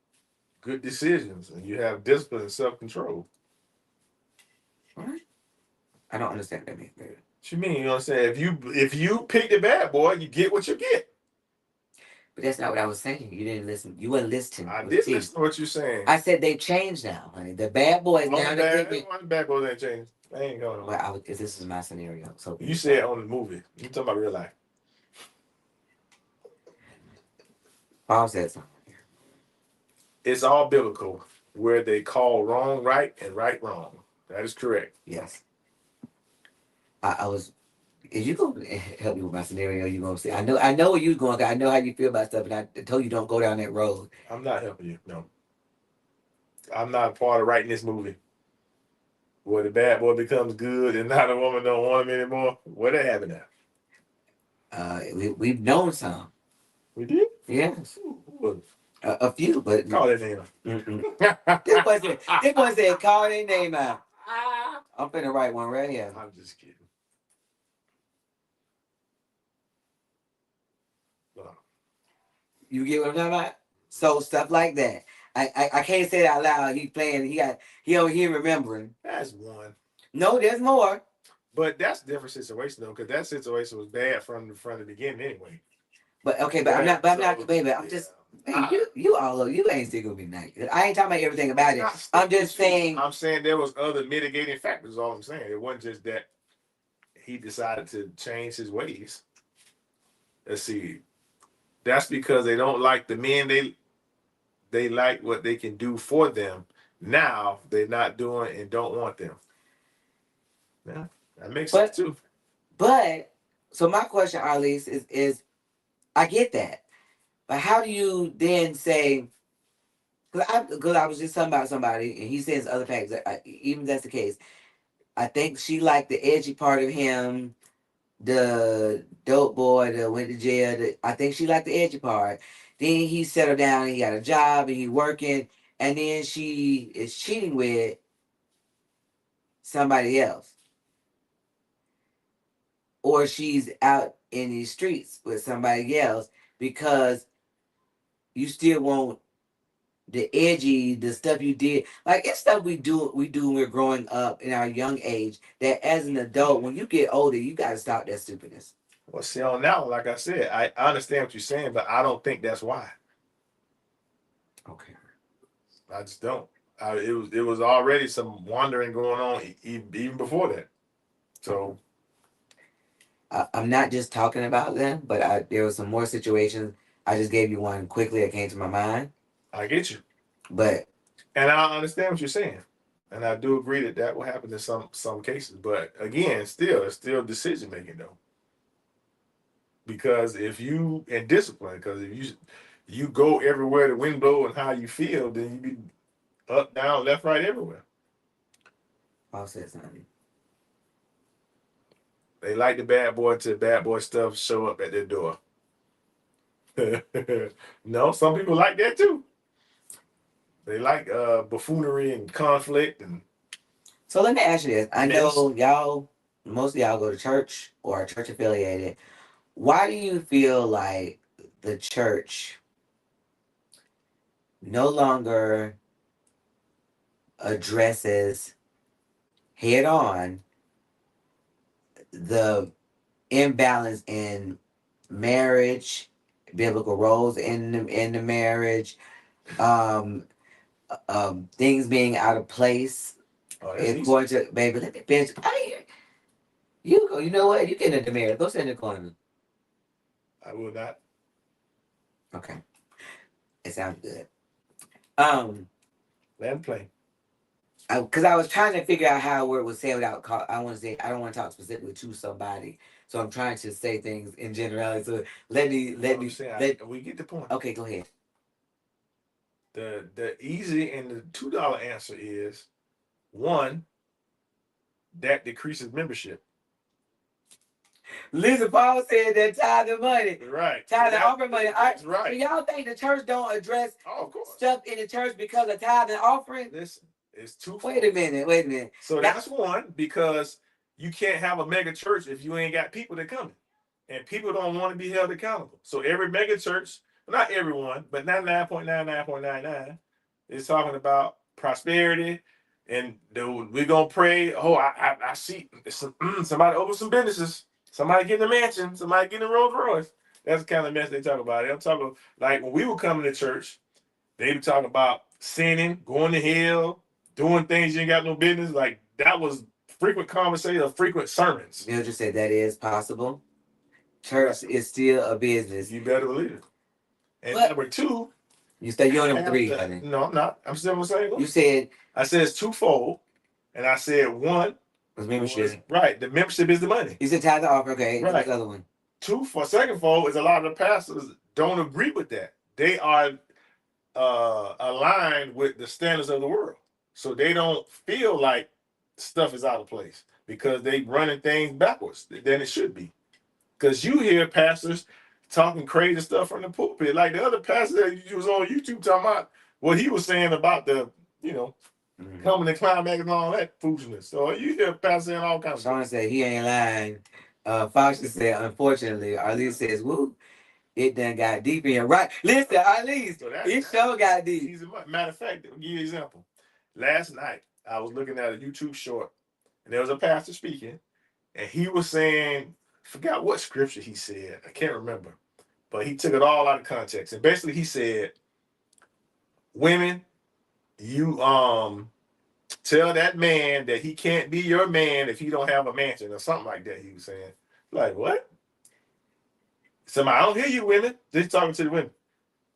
good decisions and you have discipline and self-control. What? I don't understand that. What you mean? You know what I'm saying? If you pick the bad boy, you get what you get. But that's not what I was saying. You didn't listen. You weren't listening. I did listen to what you're saying. I said they've changed now, honey. The bad boys now. The bad boys ain't changed. They ain't going on. Well, this is my scenario. So you said on the movie. You talking about real life? Paul said something. It's all biblical, where they call wrong right and right wrong. That is correct. Yes. I was. If you gonna help me with my scenario, you gonna say I know where you're going. I know how you feel about stuff, and I told you don't go down that road. I'm not helping you. No. I'm not a part of writing this movie. Where the bad boy becomes good and now the woman don't want him anymore. Where that happened at? We've known some. We did? Yes. Who was it? A few, but call that name out. This boy said call their name out. I'm finna write one right here. I'm just kidding. You get what I'm talking about? So stuff like that. I can't say it out loud. He playing. He over here remembering. That's one. No, there's more. But that's a different situation though, because that situation was bad from the beginning anyway. But okay, but I'm not, baby. I'm just. Man, you all over. You ain't still gonna be nice. I ain't talking about everything about it. I'm just saying. I'm saying there was other mitigating factors. All I'm saying, it wasn't just that he decided to change his ways. Let's see. That's because they don't like the men. They like what they can do for them. Now they're not doing and don't want them. Yeah, that makes sense too. But so my question, Arlise, is I get that, but how do you then say? Because I was just talking about somebody, and he says other facts. Even if that's the case, I think she liked the edgy part of him, the dope boy that went to jail. I think she liked the edgy part. Then he settled down and he got a job and he working, and then she is cheating with somebody else. Or she's out in these streets with somebody else because you still want the edgy, the stuff you did. Like it's stuff we do when we're growing up in our young age that as an adult, when you get older, you gotta stop that stupidness. Well, see, on now, like I said, I understand what you're saying, but I don't think that's why. Okay. I just don't. It was already some wandering going on even before that. So I'm not just talking about them, but there were some more situations. I just gave you one quickly that came to my mind. I get you. But and I understand what you're saying. And I do agree that will happen in some cases. But again, it's still decision making though. Because if you and discipline, because if you go everywhere the wind blow and how you feel, then you be up, down, left, right, everywhere. Paul said something. They like the bad boy till bad boy stuff show up at their door. No, some people like that too. They like buffoonery and conflict and So let me ask you this. I mess. know y'all, most of y'all go to church or are church affiliated. Why do you feel like the church no longer addresses head on the imbalance in marriage, biblical roles in the marriage, um, things being out of place? Oh, that's It's easy. going to, baby, let me bitch. You go. You know what? You get in the marriage. Go sit in the corner. I will not. Okay, it sounds good. Let him play. Because I was trying to figure out how a word was said without. I want to say I don't want to talk specifically to somebody, so I'm trying to say things in generality. So let me We get the point. Okay, go ahead. The easy and the $2 answer is one that decreases membership. Listen, Paul said that tithe and money, Right. tithe and offering money. That's So right. y'all think the church don't address Oh, of course. stuff in the church because of tithe and offering? Listen, it's two. Wait a minute. So that's one, because you can't have a mega church if you ain't got people that come. And people don't want to be held accountable. So every mega church, not everyone, but 99.99.99 is talking about prosperity. And we're going to pray. Oh, I see somebody open some businesses. Somebody getting a mansion. Somebody getting a Rolls Royce. That's the kind of mess they talk about. They're talking like when we were coming to church, they were talking about sinning, going to hell, doing things you ain't got no business. Like that was frequent conversation, frequent sermons. Mildred said that is possible. Church is still a business. You better believe it. And But number two, you said you're number three, honey. No, I'm not. I'm still saying. You said I said it's twofold, and I said one was membership. Right, the membership is the money. You said tithe offer, okay. Right. What's the other one? Two for second fold is a lot of the pastors don't agree with that. They are aligned with the standards of the world, so they don't feel like stuff is out of place because they running things backwards than it should be. Because you hear pastors talking crazy stuff from the pulpit, like the other pastor that you was on YouTube talking about what he was saying about the, coming to climax and all that foolishness. So you hear pastor saying all kinds of stuff. Sean said he ain't lying. Fox said, unfortunately, Arlene says, woo, it done got deep in here. Right. Listen, Arlene, it sure got deep. Matter of fact, I'll give you an example. Last night, I was looking at a YouTube short, and there was a pastor speaking, and he was saying, forgot what scripture he said. I can't remember. But he took it all out of context. And basically he said, women, you tell that man that he can't be your man if he don't have a mansion or something like that, he was saying. Like, what? Somebody, I don't hear you, women. Just talking to the women.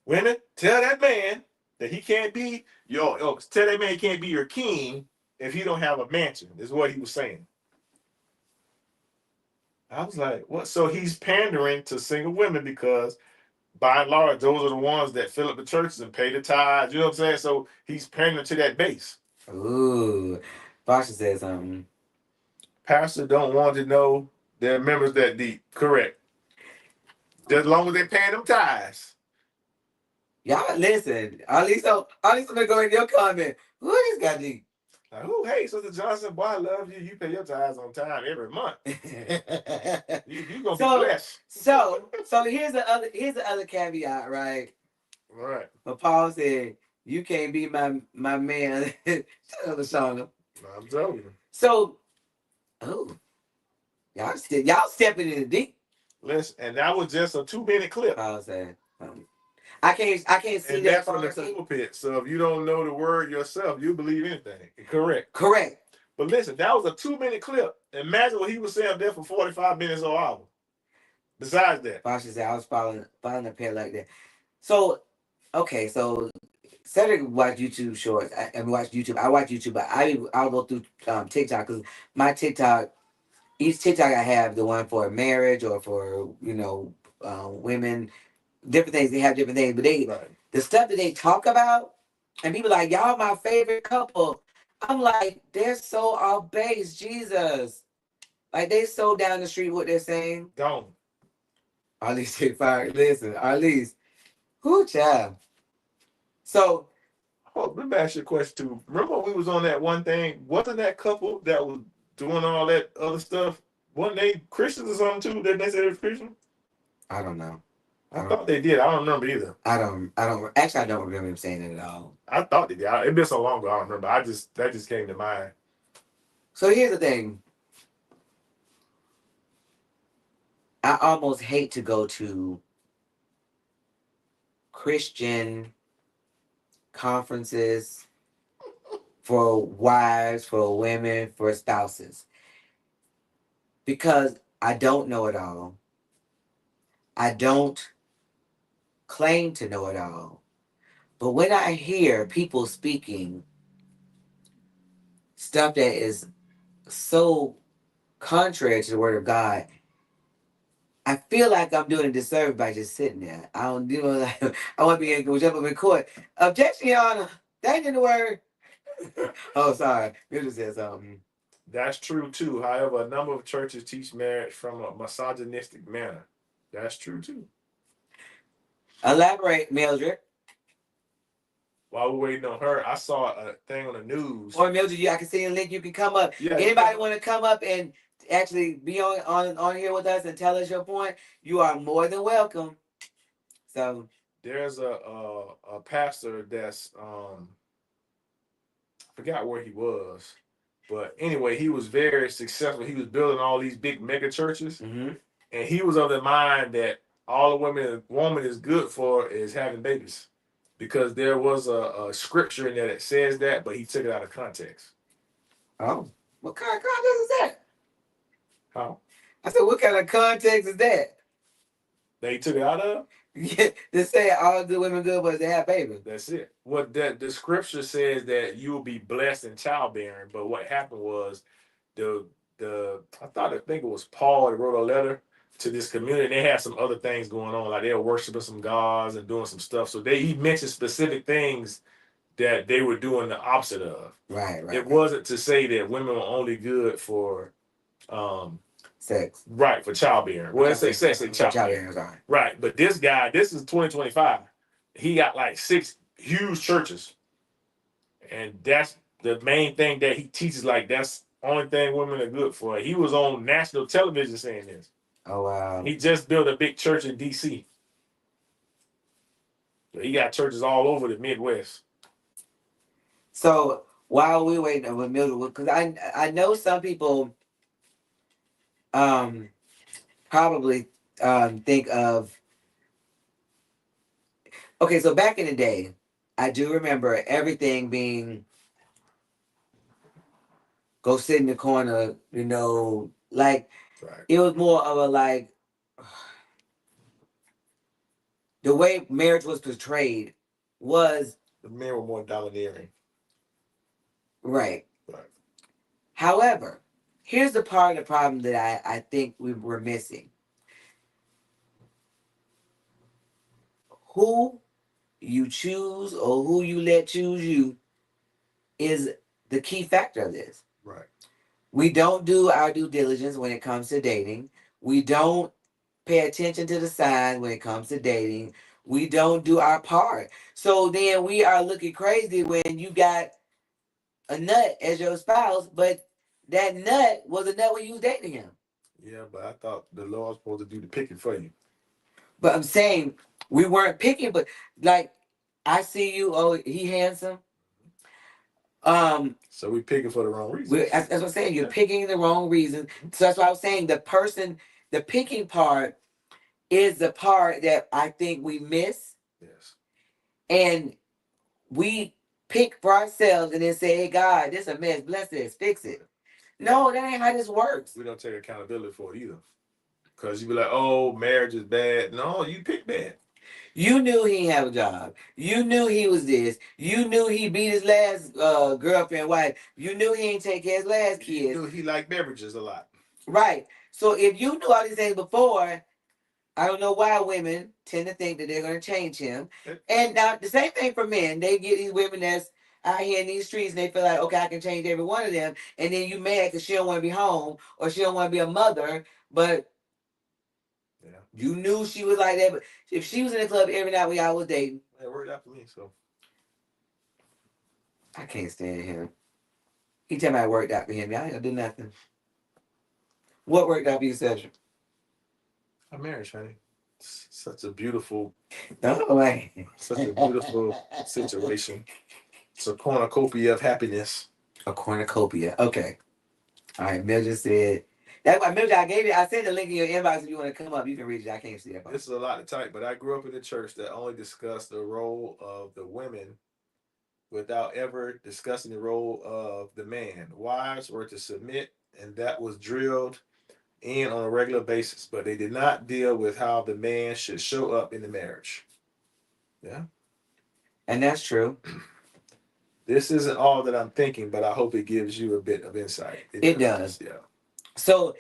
Women, tell that man that he can't be tell that man he can't be your king if he don't have a mansion, is what he was saying. I was like, what? So he's pandering to single women because by and large, those are the ones that fill up the churches and pay the tithes. You know what I'm saying? So he's pandering to that base. Ooh, Fox said something. Pastors don't want to know their members that deep. Correct. Just as long as they paying them tithes. Y'all listen. At least I'm gonna go in your comment. Who this got deep? Like, oh, hey, Sister Johnson, boy, I love you. You pay your tithes on time every month. you gonna be blessed. So here's the other caveat, right? Right. But Paul said, "You can't be my man." Shut up, Shauna. I'm telling you. So, y'all stepping in the deep. Listen, and that was just a 2-minute clip. Paul said, I can't see and that from the pulpit. So if you don't know the word yourself, you believe anything. Correct. But listen, that was a 2-minute clip. Imagine what he was saying there for 45 minutes or hour. Besides that, Fasha said I was following the pair like that. So, okay, so Cedric watch YouTube shorts. I watch YouTube. I watch YouTube, but I'll go through TikTok because my TikTok, each TikTok I have, the one for marriage or for women different things. They have different things, but Right. the stuff that they talk about, and people like, y'all my favorite couple. I'm like, they're so off base, Jesus. Like they so down the street what they're saying. Gone. Arlise take fire. Listen, Arlise, who child. So Oh, let me ask you a question too. Remember when we was on that one thing? Wasn't that couple that was doing all that other stuff? Wasn't they Christians or something too? That they said they was Christian? I don't know. I thought they did. I don't remember either. I don't actually I don't remember him saying it at all. I thought they did. It been so long ago, I don't remember. That just came to mind. So here's the thing. I almost hate to go to Christian conferences for wives, for women, for spouses. Because I don't know it all. I don't claim to know it all. But when I hear people speaking stuff that is so contrary to the word of God, I feel like I'm doing a disservice by just sitting there. I don't, like, I want to be able to jump up in court. Objection, Your Honor. That ain't in the word. Oh, sorry. You just said something. That's true too. However, a number of churches teach marriage from a misogynistic manner. That's true too. Elaborate, Mildred. While we're waiting on her, I saw a thing on the news. Or Mildred, I can see a link. You can come up. Yeah. Anybody want to come up and actually be on here with us and tell us your point? You are more than welcome. So there's a pastor that's I forgot where he was, but anyway, he was very successful. He was building all these big mega churches, and he was of the mind that all a woman is good for is having babies, because there was a scripture in there that says that, but he took it out of context. Oh, what kind of context is that? How? I said, what kind of context is that? That he took it out of? Yeah, they say all good women good, but they have babies. That's it. What that the scripture says that you will be blessed in childbearing, but what happened was I think it was Paul that wrote a letter to this community. And they had some other things going on, like they were worshiping some gods and doing some stuff. So he mentioned specific things that they were doing the opposite of. Right. It wasn't to say that women were only good for sex. Right, for childbearing. Well, let's say sex and childbearing. Right, but this guy, this is 2025. He got like 6 huge churches, and that's the main thing that he teaches. Like that's the only thing women are good for. He was on national television saying this. Oh wow! He just built a big church in D.C. So he got churches all over the Midwest. So while we waiting on Mildred, because I know some people probably think of. Okay, so back in the day, I do remember everything being go sit in the corner, like Right. It was more of a like the way marriage was portrayed was the men were more domineering. Right. However, here's the part of the problem that I think we were missing. Who you choose or who you let choose you is the key factor of this. Right. We don't do our due diligence when it comes to dating. We don't pay attention to the signs when it comes to dating. We don't do our part. So then we are looking crazy when you got a nut as your spouse, but that nut was a nut when you was dating him. Yeah, but I thought the Lord was supposed to do the picking for you. But I'm saying we weren't picking, but like I see you, oh, he handsome. So we picking for the wrong reason. That's what I'm saying. You're picking the wrong reason. So that's why I was saying the picking part is the part that I think we miss. Yes. And we pick for ourselves and then say, hey, God, this is a mess. Bless this. Fix it. No, that ain't how this works. We don't take accountability for it either. Because you be like, oh, marriage is bad. No, you pick bad. You knew he didn't have a job. You knew he was this. You knew he beat his last girlfriend, wife. You knew he didn't take care of his last kids. You knew he liked beverages a lot. Right. So if you knew all these things before, I don't know why women tend to think that they're going to change him. And now the same thing for men. They get these women that's out here in these streets and they feel like, okay, I can change every one of them. And then you mad because she don't want to be home or she don't want to be a mother. But Yeah. you knew she was like that. But if she was in the club every night when y'all was dating, it worked out for me. So I can't stand him. He tell me I worked out for him. Y'all ain't gonna do nothing. What worked out for you, Cedric? our marriage, honey. It's such a beautiful, No way. such a beautiful situation. It's a cornucopia of happiness. A cornucopia. Okay. All right. Mildred said. That's why Mildred, I gave you. I sent the link in your inbox. If you want to come up, you can reach it. I can't see that. This is a lot to type, but I grew up in a church that only discussed the role of the women without ever discussing the role of the man. Wives were to submit, and that was drilled in on a regular basis, but they did not deal with how the man should show up in the marriage. Yeah. And that's true. This isn't all that I'm thinking, but I hope it gives you a bit of insight. It does. Yeah. So,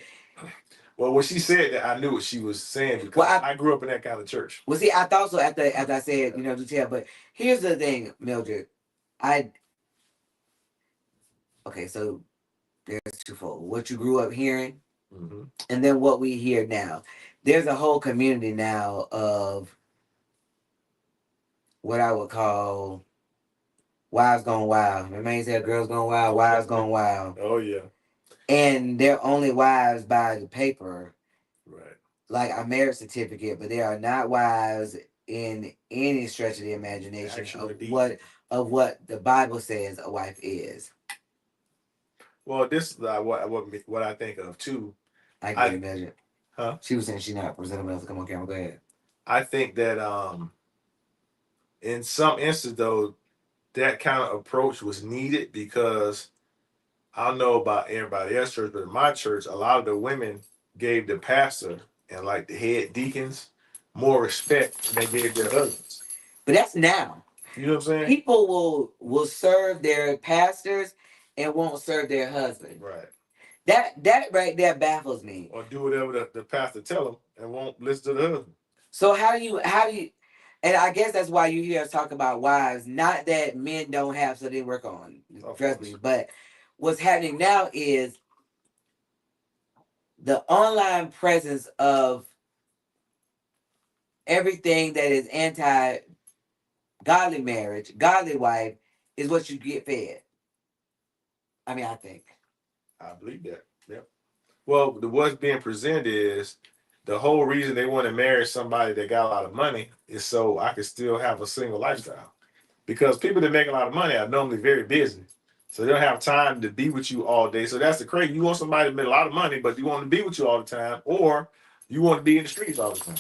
well, when she said that, I knew what she was saying because well, I grew up in that kind of church. Well, see, I thought so after I said, do tell. But here's the thing, Mildred. Okay, so there's twofold. What you grew up hearing, and then what we hear now. There's a whole community now of what I would call wives gone wild. Remember you said girls gone wild, wives gone wild. Oh yeah. And they're only wives by the paper. Right. Like a marriage certificate, but they are not wives in any stretch of the imagination of what the Bible says a wife is. Well, this is what I think of too. I can imagine. Huh? She was saying she's not presenting else to come on camera. Go ahead. I think that in some instances though, that kind of approach was needed because I don't know about everybody else's church, but in my church, a lot of the women gave the pastor and like the head deacons more respect than they gave their husbands. But that's now. You know what I'm saying? People will serve their pastors and won't serve their husband. Right. That right there baffles me. Or do whatever the pastor tell them and won't listen to the husband. So how do you and I guess that's why you hear us talk about wives. Not that men don't have something to work on. Trust me. But what's happening now is the online presence of everything that is anti-godly marriage, godly wife, is what you get fed. I mean, I think. I believe that. Yep. Well, what's being presented is the whole reason they want to marry somebody that got a lot of money is so I can still have a single lifestyle. Because people that make a lot of money are normally very busy. So they don't have time to be with you all day. So that's the crazy. You want somebody to make a lot of money, but you want to be with you all the time, or you want to be in the streets all the time.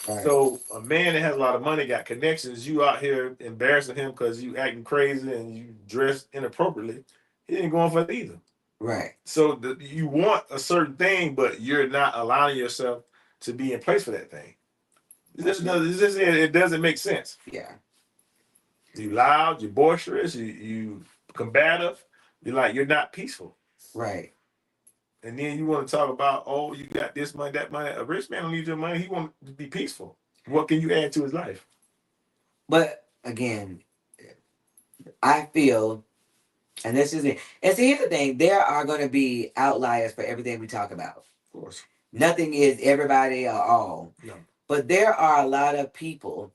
Right. So a man that has a lot of money got connections. You out here embarrassing him because you acting crazy and you dress inappropriately. He ain't going for it either. Right. So you want a certain thing, but you're not allowing yourself to be in place for that thing. It doesn't make sense. Yeah. You loud, you're boisterous, you combative. You're not peaceful. Right. And then you want to talk about, oh, you got this money, that money. A rich man don't need your money. He wants to be peaceful. What can you add to his life? But again, I feel, and this is it. And see, here's the thing: there are going to be outliers for everything we talk about. Of course, nothing is everybody or all. No. But there are a lot of people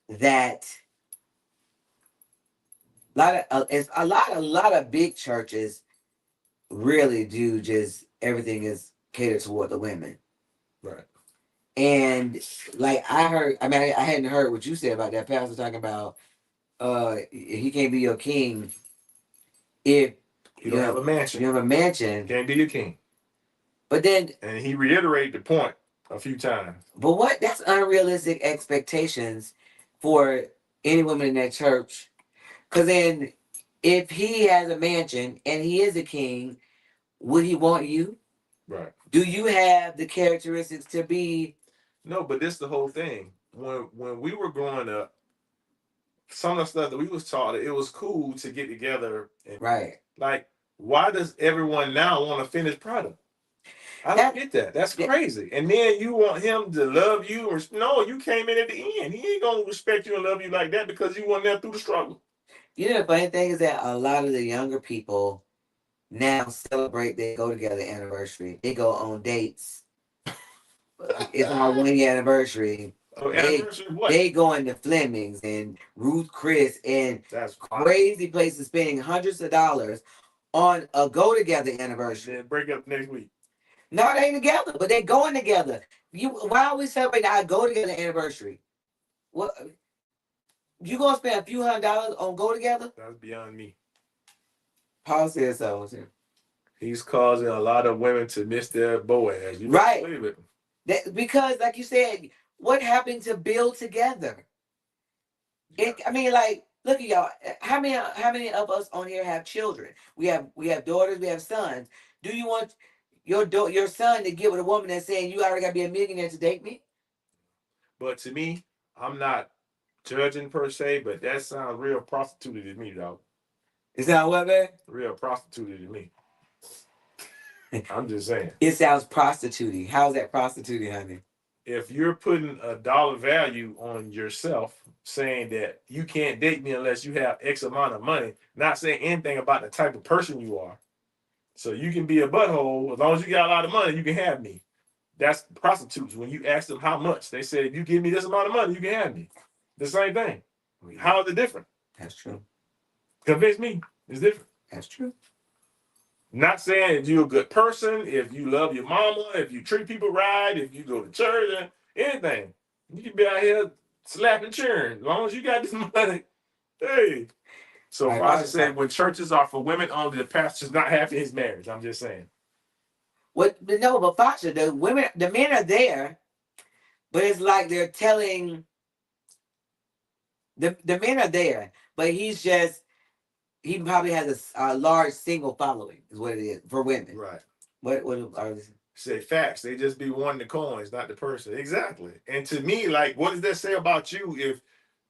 that a lot of big churches really do just everything is catered toward the women. Right. And like I hadn't heard what you said about that pastor talking about he can't be your king if you don't have a mansion. You have a mansion. Can't be your king. But then and he reiterated the point a few times. But that's unrealistic expectations for any woman in that church. Because then if he has a mansion and he is a king, would he want you? Right. Do you have the characteristics to be? No, but this is the whole thing. When we were growing up, some of the stuff that we was taught, it was cool to get together. And, right. Like, why does everyone now want a finished product? I don't get that. That's crazy. And then you want him to love you? No, you came in at the end. He ain't gonna respect you and love you like that because you went there through the struggle. You know, the funny thing is that a lot of the younger people now celebrate their go together anniversary. They go on dates. It's our 1 year anniversary. Oh, anniversary what? They going to Fleming's and Ruth Chris and That's crazy places, spending hundreds of dollars on a go together anniversary. Then break up next week. No, they ain't together, but they going together. Why are we celebrating our go together anniversary? What you gonna spend a few $100s on go together? That's beyond me. Paul said so. He's causing a lot of women to miss their Boaz. You right. Believe it. Because, like you said, what happened to build together? I mean, like, look at y'all. How many of us on here have children? We have daughters. We have sons. Do you want your son to get with a woman that's saying you already got to be a millionaire to date me? But to me, I'm not judging per se, but that sounds real prostituted to me, dog. It sounds what, man? Real prostituted to me. I'm just saying. It sounds prostituting. How's that prostituting, honey? If you're putting a dollar value on yourself, saying that you can't date me unless you have X amount of money, not saying anything about the type of person you are. So you can be a butthole, as long as you got a lot of money, you can have me. That's prostitutes. When you ask them how much, they say, if you give me this amount of money, you can have me. The same thing. How is it different? That's true. Convince me. It's different. That's true. Not saying if you're a good person, if you love your mama, if you treat people right, if you go to church, and anything. You can be out here slapping cheering. As long as you got this money. Hey. So Fasha said when churches are for women only, the pastor's not happy in his marriage. I'm just saying. What? No, but Fasha, the men are there, but it's like they're telling the men are there, but he probably has a large single following, is what it is for women. Right. What are they? Say facts. They just be wanting the coins, not the person. Exactly. And to me, like, what does that say about you if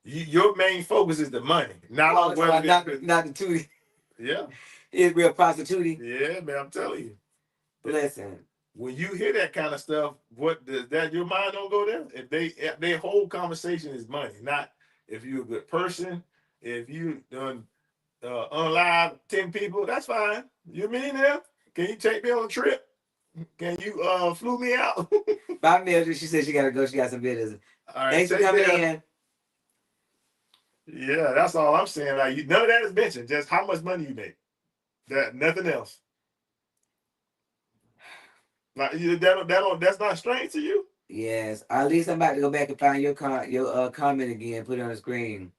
your main focus is the money, not on whether not the two. Yeah. It's real prostituting. Yeah, man, I'm telling you. Listen. When you hear that kind of stuff, what does that your mind don't go there? If their whole conversation is money, not if you're a good person, if you done unalive 10 people, that's fine. You're a millionaire. Can you take me on a trip? Can you flew me out? Bye, Mildred. She said she gotta go. She got some business. All right, thanks for coming in. Yeah, that's all I'm saying. Like none of that is mentioned. Just how much money you make. That nothing else. Like that's not strange to you. Yes. At least I'm about to go back and find your comment again. Put it on the screen.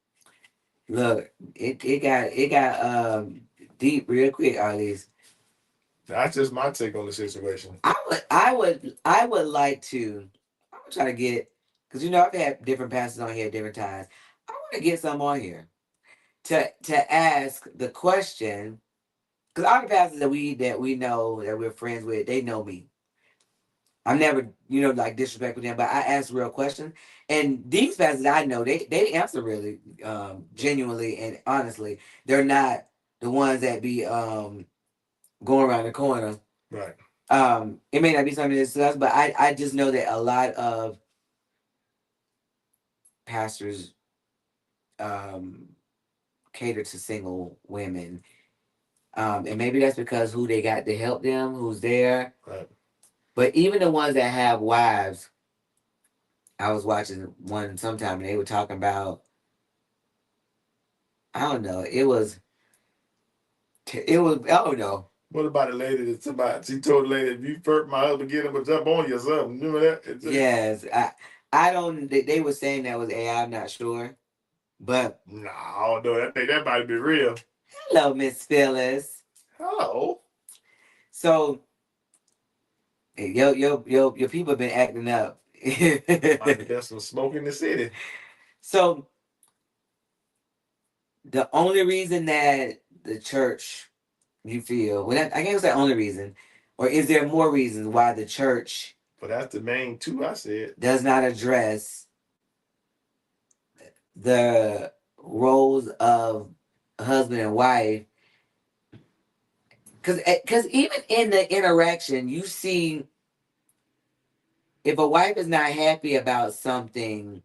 Look, it got deep real quick, at least. That's just my take on the situation. I would like to. I'm trying to get, because I've had different pastors on here at different times. I want to get some on here to ask the question, because all the pastors that we know that we're friends with, they know me. I'm never like disrespectful them, but I ask real questions, and these pastors I know they answer really genuinely and honestly. They're not the ones that be going around the corner. Right. It may not be something that's us, but I just know that a lot of pastors cater to single women. And maybe that's because who they got to help them, who's there. Right. But even the ones that have wives, I was watching one sometime and they were talking about, I don't know, it was, I don't know. What about a lady that she told the lady, if you hurt my husband, get him a jump on you or something. Remember that? Yes. I don't, they were saying that was AI, I'm not sure. But no, I don't know. I think that might be real. Hello, Miss Phyllis. Hello. So your people have been acting up. There's some smoke in the city. So the only reason that the church, you feel, well, I can't say only reason, or is there more reasons why the church? But that's the main two I said. Does not address the roles of husband and wife. Because even in the interaction, you see if a wife is not happy about something,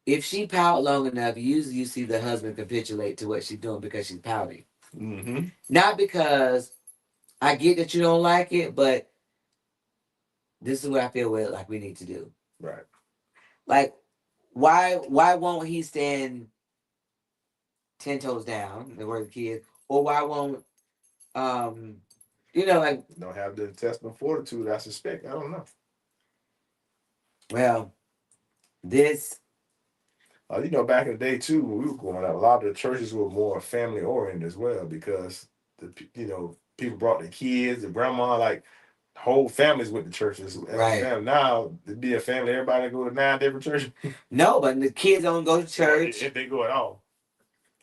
if she pout long enough, usually you see the husband capitulate to what she's doing because she's pouting. Mm-hmm. Not because I get that you don't like it, but this is what I feel like we need to do. Right. Like, why won't he stand 10 toes down, the word kid, or why won't like Don't have the intestinal fortitude, I suspect. I don't know. well, this Back in the day too, when we were growing up, a lot of the churches were more family oriented as well because people brought their kids, the grandma, like whole families with the churches. Right. Now to be a family, everybody go to 9 different churches. No, but the kids don't go to Or church. if they go at all.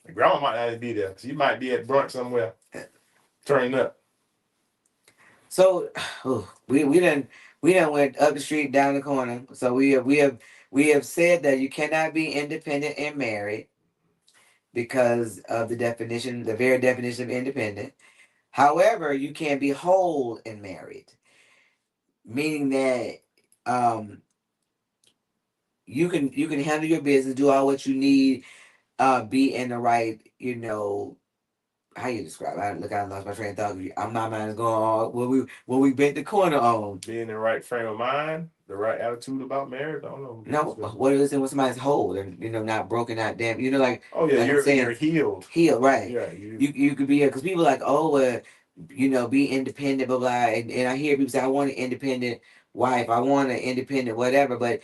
The grandma might not even be there. She might be at brunch somewhere, turning up. So we done went up the street, down the corner. So we have said that you cannot be independent and married because of the very definition of independent. However, you can be whole and married, meaning that you can handle your business, do all what you need, be in the right, how you describe it? I lost my train of thought. My mind is going on what we bent the corner on. Be in the right frame of mind, the right attitude about marriage. I don't know. No, what is it when somebody's whole and not broken, not damn, like, oh yeah, like you're healed. Healed, right? Yeah, you could be because people are like, oh, be independent, blah blah. And I hear people say, I want an independent wife, I want an independent whatever, but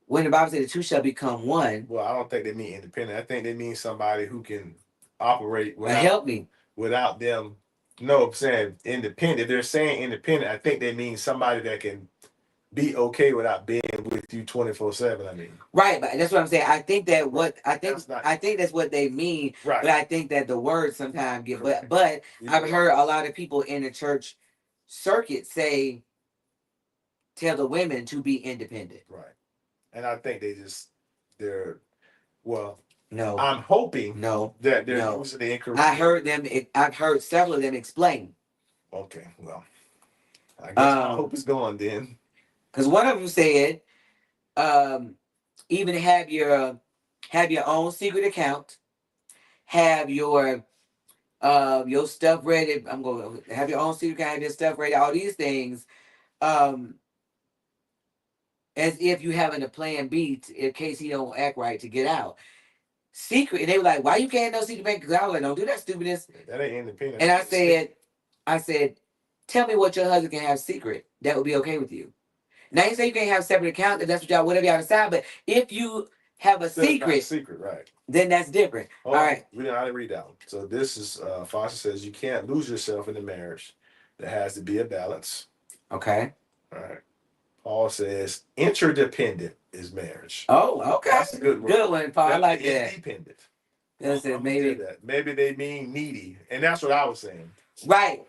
when the Bible says the two shall become one. Well, I don't think they mean independent. I think they mean somebody who can operate without them. No, I'm saying independent. If they're saying independent, I think they mean somebody that can be okay without being with you 24/7. I mean, right, but that's what I'm saying. I think that I think that's what they mean. Right. But I think that the words sometimes get. But I've heard a lot of people in the church circuit tell the women to be independent. Right. And I think they're well. No, I'm hoping that they're no. using the incorrect. I've heard several of them explain. Okay, well, I guess my hope is gone then. Because one of them said, even have your own secret account, have your stuff ready. I'm going to have your own secret account, have your stuff ready. All these things, as if you having a plan B in case he don't act right to get out. Secret, and they were like, "Why you can't no secret bank?" Because I was like, "Don't do that stupidness." That ain't independent. And I said, "Tell me what your husband can have secret. That would be okay with you." Now you say you can't have separate accounts, if that's what whatever y'all decide. But if you have a secret, right? Then that's different. All right. I didn't read that one. So this is Foster says you can't lose yourself in a marriage. There has to be a balance. Okay. All right. Paul says interdependent is marriage. Oh, okay. That's a good one. Good one, Paul. I like that. Independent. Maybe maybe they mean needy, and that's what I was saying. Right.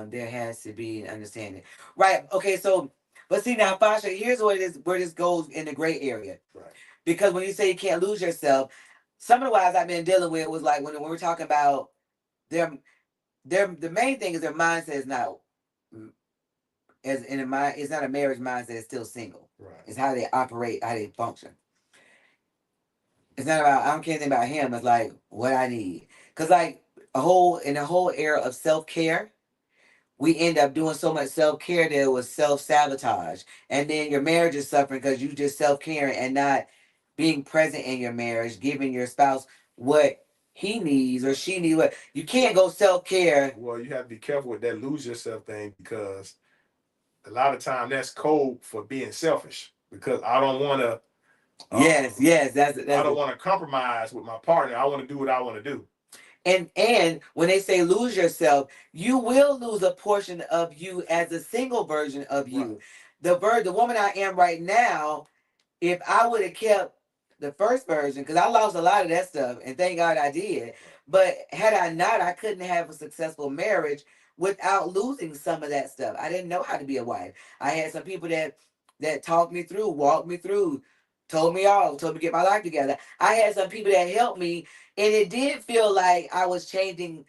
There has to be an understanding. Right. Okay. So, but see now, Fasha, here's where this goes in the gray area. Right. Because when you say you can't lose yourself, some of the wives I've been dealing with was like when we're talking about the main thing is their mindset is not as in a mind. It's not a marriage mindset. It's still single. Right. It's how they operate, how they function. It's not about I don't care anything about him. It's like what I need. Cause like in the whole era of self-care, we end up doing so much self-care that it was self-sabotage. And then your marriage is suffering because you just self-caring and not being present in your marriage, giving your spouse what he needs or she needs. What you can't go self-care. Well, you have to be careful with that lose yourself thing because a lot of time that's code for being selfish. Because I don't want to. Yes, that's I don't want to compromise with my partner. I want to do what I want to do. And when they say lose yourself, you will lose a portion of you as a single version of you. Right. The woman I am right now, if I would have kept the first version, because I lost a lot of that stuff, and thank God I did. But had I not, I couldn't have a successful marriage without losing some of that stuff. I didn't know how to be a wife. I had some people that talked me through, walked me through, told me to get my life together. I had some people that helped me, and it did feel like I was changing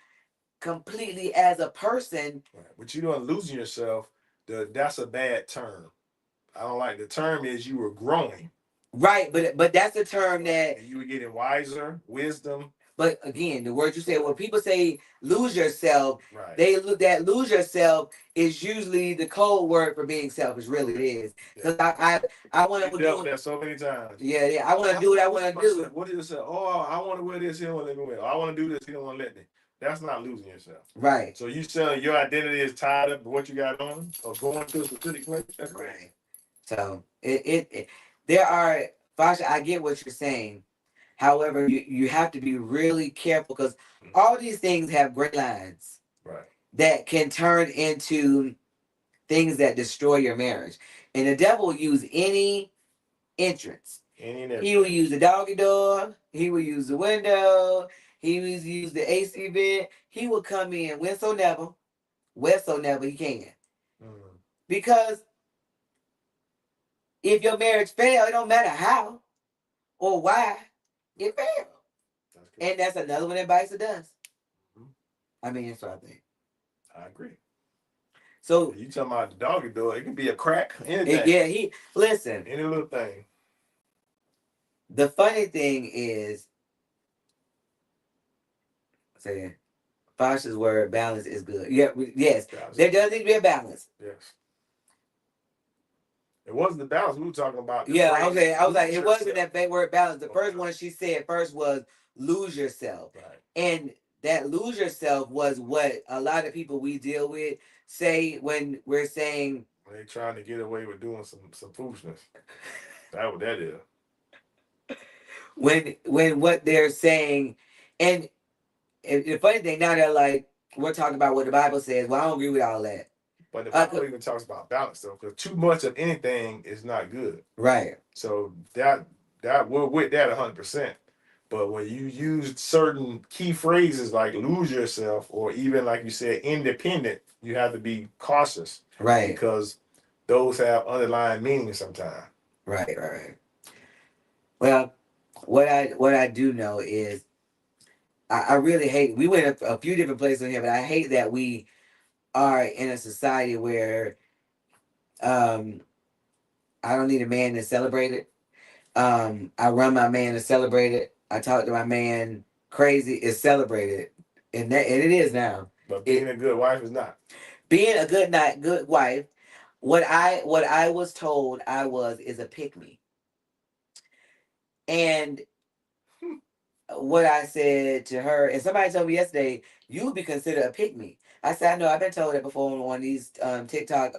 completely as a person. Right. But losing yourself, that's a bad term. I don't like the term. Is you were growing. Right, but that's a term that you were getting wiser, wisdom. But again, the word you said, when people say lose yourself, right. they look that lose yourself is usually the code word for being selfish. Really, it is. Because I want to do that so many times. Yeah, I want to do what I want to do. What did it say? Oh, I want to wear this. He don't want to let me wear. Oh, I want to do this. He don't want to let me. That's not losing yourself. Right. So you saying your identity is tied up with what you got on, or going to a specific place. That's right. So it there are, Fasha, I get what you're saying. However, you have to be really careful because all these things have gray lines. Right. That can turn into things that destroy your marriage. And the devil will use any entrance. He will use the doggy door. He will use the window. He will use the AC vent. He will come in whensoever he can. Because if your marriage fails, it don't matter how or why it failed. And that's another one that bites the dust. I mean, that's what I think. I agree. So you talking about the doggy door? It can be a crack, anything. Yeah, listen. Any little thing. The funny thing is, saying, Fasha's word, balance is good. Yeah, yes, there does need to be a balance. Yes. It wasn't the balance we were talking about. Yeah, I was like, it wasn't that word balance. The first one she said first was lose yourself. Right. And that lose yourself was what a lot of people we deal with say when we're saying they're trying to get away with doing some foolishness. That's what that is. When what they're saying, and the funny thing now they're like, we're talking about what the Bible says. Well, I don't agree with all that. But the Bible even talks about balance, though, because too much of anything is not good. Right. So that we're with that 100%. But when you use certain key phrases like lose yourself, or even like you said, independent, you have to be cautious. Right. Because those have underlying meanings sometimes. Right. Well, what I do know is I really hate, we went a few different places in here, but I hate that we are in a society where I don't need a man to celebrate it. I run my man to celebrate it. I talk to my man crazy is celebrated. And it is now. But being a good wife is not. Being a good wife, what I was told I was is a pick me. And what I said to her, and somebody told me yesterday, you would be considered a pick me. I said, I know, I've been told that before on one of these TikTok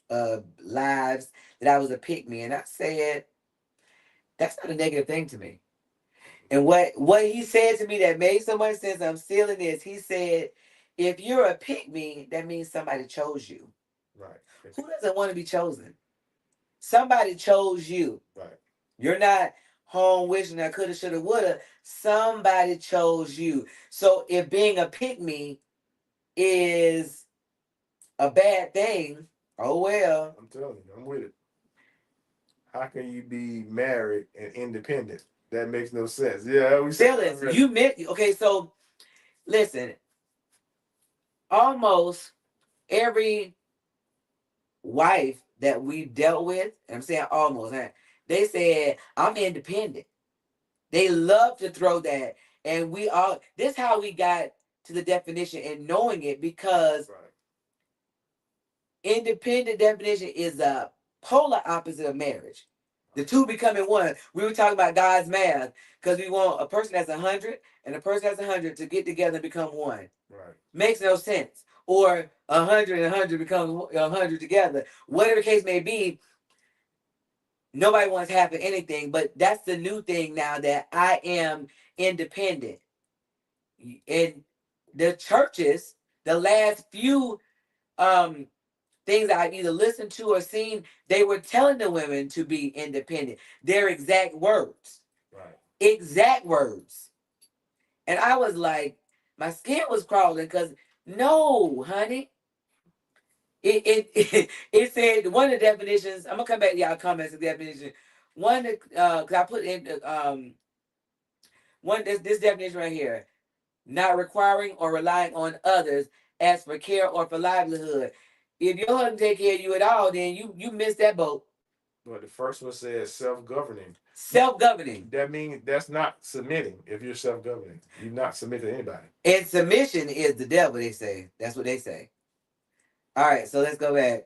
lives that I was a pick me. And I said, that's not a negative thing to me. And what he said to me that made so much sense, I'm stealing this. He said, if you're a pick me, that means somebody chose you. Right. Who doesn't want to be chosen? Somebody chose you. Right. You're not home wishing I coulda, shoulda, woulda. Somebody chose you. So if being a pick me is a bad thing, oh well. I'm telling you, I'm with it. How can you be married and independent? That makes no sense. Yeah, we Phyllis, you meant okay. So listen, almost every wife that we dealt with, and I'm saying almost, they said I'm independent. They love to throw that, and we all. This how we got to the definition and knowing it because independent definition is a polar opposite of marriage. The two becoming one. We were talking about God's math because we want a person that's 100 and a person that's 100 to get together and become one. Right. Makes no sense. Or 100 and 100 become 100 together. Whatever the case may be, nobody wants half of anything. But that's the new thing now that I am independent. In the churches, the last few things I've either listened to or seen, they were telling the women to be independent. Their exact words. Right. Exact words. And I was like, my skin was crawling because no, honey. It said one of the definitions, I'm gonna come back to y'all comments of the definition. One because I put in this definition right here. Not requiring or relying on others as for care or for livelihood. If your husband take care of you at all, then you missed that boat. But the first one says self-governing. Self-governing. That means that's not submitting. If you're self-governing, you're not submitting to anybody. And submission is the devil, they say. That's what they say. All right, so let's go back.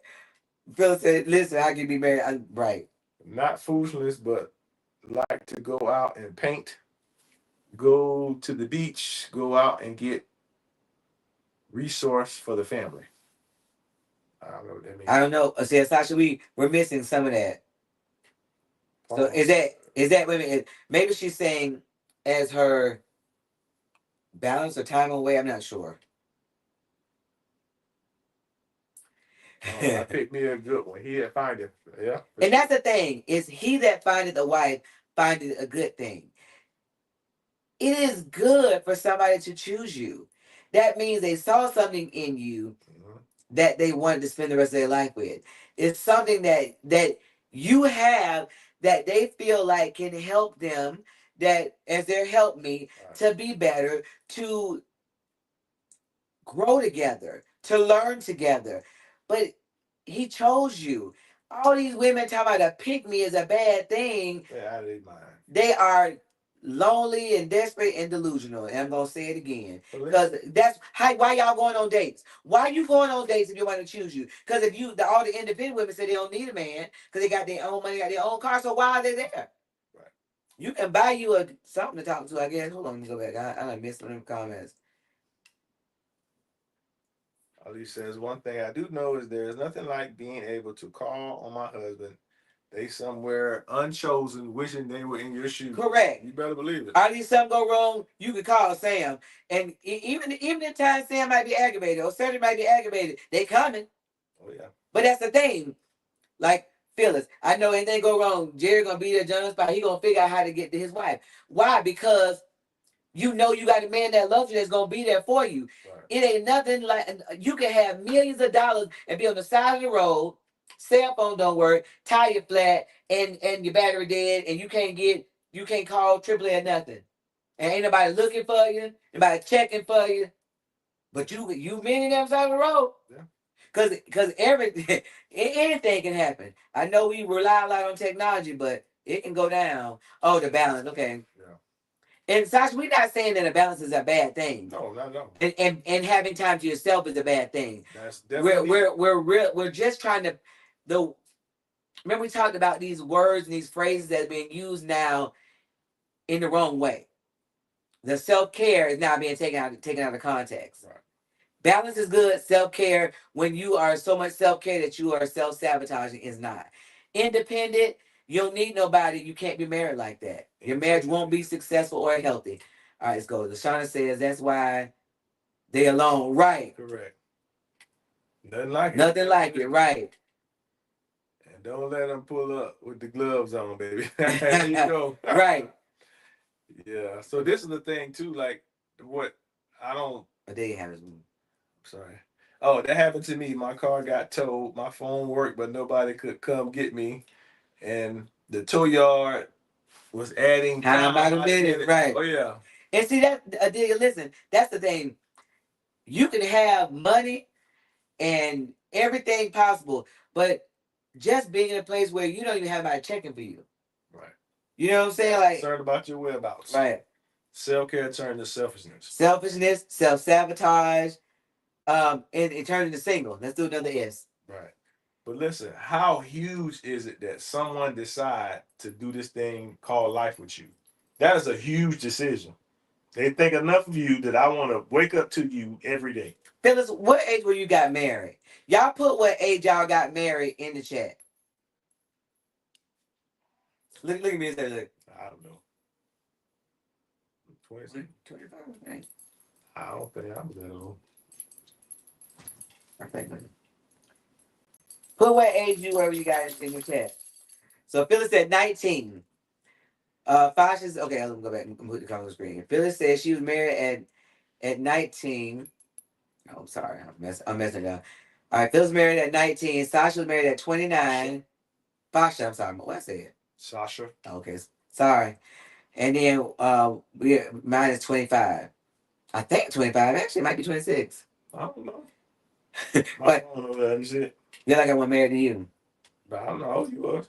Philip said, listen, I can be married. Right. Not foolishness, but like to go out and paint, go to the beach, go out and get resource for the family. I don't know what that means. I don't know. See, Sasha, we're missing some of that. So is that women? Maybe she's saying as her balance or time away. I'm not sure. I picked me a good one. He had find it. Yeah. And that's the thing. It's he that findeth a wife findeth a good thing. It is good for somebody to choose you. That means they saw something in you that they wanted to spend the rest of their life with. It's something that you have that they feel like can help them, that as their help me to be better, to grow together, to learn together. But he chose you. All these women talking about a pick me is a bad thing. Yeah, out of their mind. They are lonely and desperate and delusional. And I'm gonna say it again. Because that's why y'all going on dates. Why are you going on dates if you want to choose you? Because if all the independent women say they don't need a man because they got their own money, got their own car, so why are they there? Right. You can buy you something to talk to, I guess. Hold on, let me go back. I missed one of them comments. Ali says, one thing I do know is there is nothing like being able to call on my husband. They somewhere unchosen, wishing they were in your shoes. Correct. You better believe it. All these something go wrong, you can call Sam. And even in time Sam might be aggravated or Sarah might be aggravated, they coming. Oh yeah. But that's the thing. Like Phyllis, I know anything go wrong, Jerry gonna be there, John's spot. He gonna figure out how to get to his wife. Why? Because you know you got a man that loves you that's gonna be there for you. Right. It ain't nothing like you can have millions of dollars and be on the side of the road, cell phone don't work, tire flat, and your battery dead, and you can't call AAA or nothing. And ain't nobody looking for you, nobody checking for you. But you many them side of the road. Yeah. Cause everything anything can happen. I know we rely a lot on technology, but it can go down. Oh, the balance, okay. And Sasha, we're not saying that a balance is a bad thing. No, not at all. And having time to yourself is a bad thing. That's definitely we're just trying to remember we talked about these words and these phrases that are being used now in the wrong way. The self-care is now being taken out of context. Right. Balance is good. Self-care, when you are so much self-care that you are self-sabotaging, is not. Independent, you don't need nobody. You can't be married like that. Your marriage won't be successful or healthy. All right, let's go. Lashana says that's why they alone. Right. Correct. Nothing like it. Nothing like it. Right. And don't let them pull up with the gloves on, baby. There you go. Right. Yeah. So this is the thing too. Like what I don't. But they have it. Sorry. Oh, that happened to me. My car got towed. My phone worked, but nobody could come get me. And the tow yard was adding time by the minute. Right. Oh yeah. And see that, listen, that's the thing. You can have money and everything possible, but just being in a place where you don't even have anybody checking for you. Right. You know what I'm saying? Like concerned about your whereabouts. Right. Self-care turned to selfishness. Selfishness, self-sabotage, and it turned into single. Let's do another S. Right. But listen, how huge is it that someone decide to do this thing called life with you? That is a huge decision. They think enough of you that I want to wake up to you every day. Phyllis, what age were you got married? Y'all put what age y'all got married in the chat. Look at me and say, look. I don't know. 26? 25? Okay. I don't think I'm that old. Put what age you were when you got in your chat. So Phyllis said 19. Fasha's okay. Let me go back and put the comment on the screen. Phyllis said she was married at 19. Oh, I'm sorry, I'm messing up. All right, Phyllis married at 19. Sasha was married at 29. Fasha, I'm sorry, what I said? Sasha. Okay, sorry. And then mine is 25. I think 25. Actually, it might be 26. I don't know. But You see? then I got one married to you. But I don't know how old you was.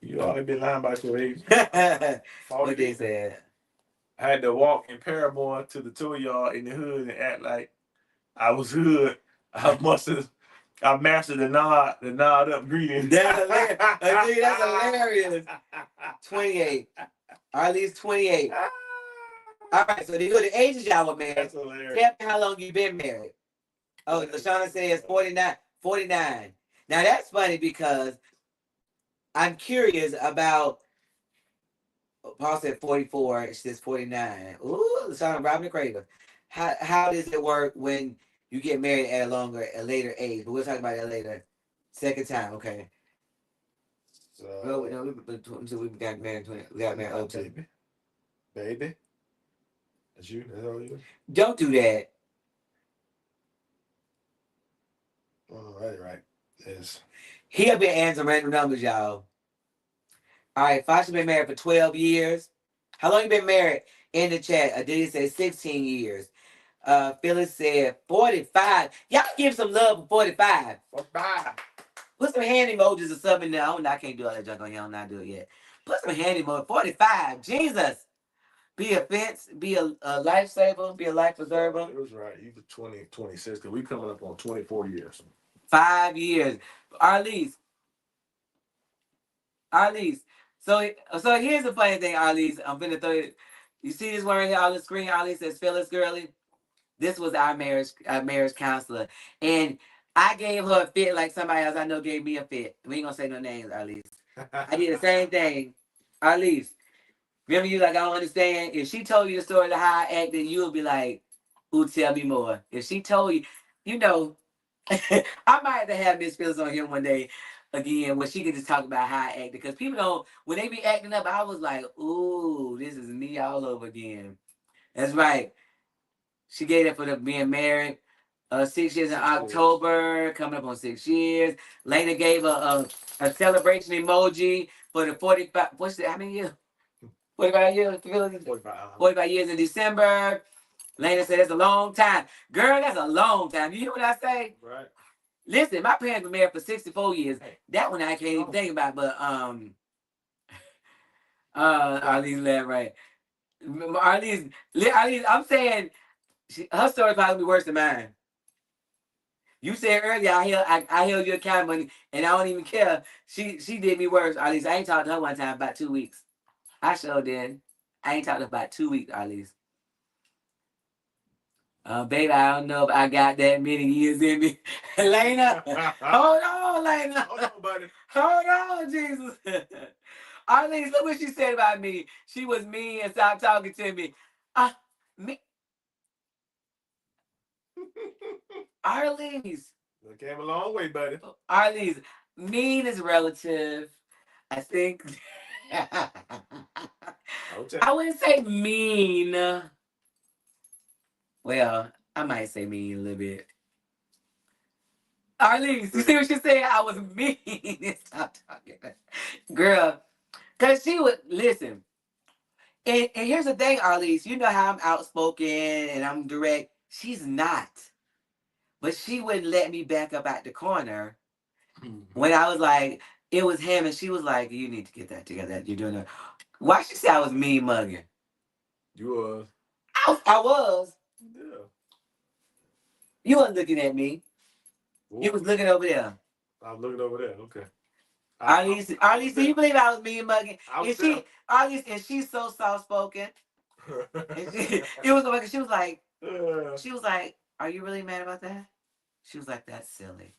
You always been lying about your age. What they said. I had to walk in Paramore to the tour yard in the hood and act like I was hood. I mastered the nod up greeting. That's hilarious. That's hilarious. 28. Arlene's 28. All right, so the ages y'all were married. That's hilarious. Tell me how long you been married. Oh, LaShawna says 49. 49. Now that's funny because I'm curious about. Paul said 44. She says 49. Ooh, LaShawna robbing the cradle. How does it work when you get married at a later age? But we'll talk about that later. Second time, okay. Well, no, we got married. We got married. Oh, baby. That's you. That's all you. Don't do that. Oh, right. Yes. He'll be answering random numbers, y'all. All right, Fasha been married for 12 years. How long you been married? In the chat, Adelia said 16 years. Phyllis said 45. Y'all give some love for 45. 45. Put some hand emojis or something in there. I can't do all that junk on here. I'm not doing it yet. Put some hand emojis. 45. Jesus. Be a fence. Be a lifesaver. Be a life preserver. It was right. You were 20, 26. Because we coming up on 24 years. 5 years. Arlise. So here's the funny thing, Arlise. I'm finna throw it. You see this one right here on the screen? Arlise says, Phyllis Girly. This was our marriage counselor. And I gave her a fit like somebody else I know gave me a fit. We ain't gonna say no names, Arlise. I did the same thing. Arlise, remember you like, I don't understand. If she told you the story of how I acted, you would be like, ooh, tell me more. If she told you, you know, I might have to have Miss Phyllis on here one day again where she could just talk about how I acted. Because people don't, when they be acting up, I was like, ooh, this is me all over again. That's right. She gave it for the being married. 6 years in October, coming up on 6 years. Lena gave a celebration emoji for the 45. What's that? How many years? 45 years. 45 years in December. Lena said that's a long time. Girl, that's a long time. You hear what I say? Right. Listen, my parents were married for 64 years. That one I can't even think about, but Arlene laughed right. Arlene, I'm saying her story probably be worse than mine. You said earlier I held you accountable and I don't even care. She did me worse. At least I ain't talked to her one time about 2 weeks. I sure did. I ain't talked to her about 2 weeks at least. Baby, I don't know if I got that many years in me. Lena, hold on, Lena. Hold on, buddy. Hold on, Jesus. Arlene, look what she said about me. She was mean and stopped talking to me. Me. Arlene. We came a long way, buddy. Arlene, mean is relative. I think. I wouldn't say mean. Well, I might say mean a little bit. Arlene, you see what she said? I was mean. Stop talking. Girl, because she would, listen. And here's the thing, Arlene. You know how I'm outspoken and I'm direct. She's not. But she wouldn't let me back up at the corner when I was like, it was him, and she was like, you need to get that together. You're doing it. Why she say I was mean mugging? You was. I was. Yeah. You wasn't looking at me. Ooh. You was looking over there. I was looking over there. Okay. Arlene, do you believe I was mean mugging? And she's so soft spoken. It was like she was like, are you really mad about that? She was like, that's silly.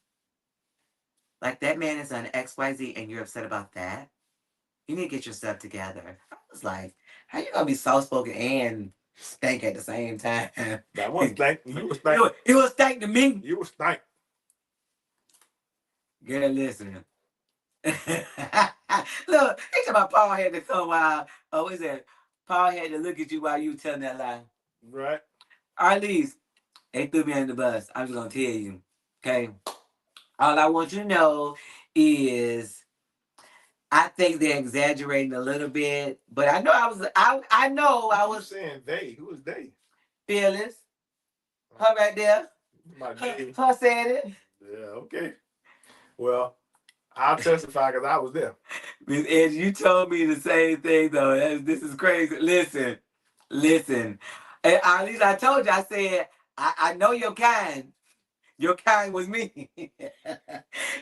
Like, that man is on XYZ and you're upset about that? You need to get yourself together. I was like, how you gonna be soft-spoken and stank at the same time? That was stank. You was stank. It was stank to me. You was stank. Girl, listen. Look, they talking about Paul had to come while, what is that? Paul had to look at you while you were telling that lie. Right. Arlene, they threw me under the bus. I'm just gonna tell you. Okay. All I want you to know is I think they're exaggerating a little bit, but I know I was saying they. Who is they? Phyllis. Her right there. My day. Her said it. Yeah, okay. Well, I'll testify because I was there. Miss Edge, you told me the same thing though. This is crazy. Listen. And at least I told you. I said I know your kind. Your kind was me. And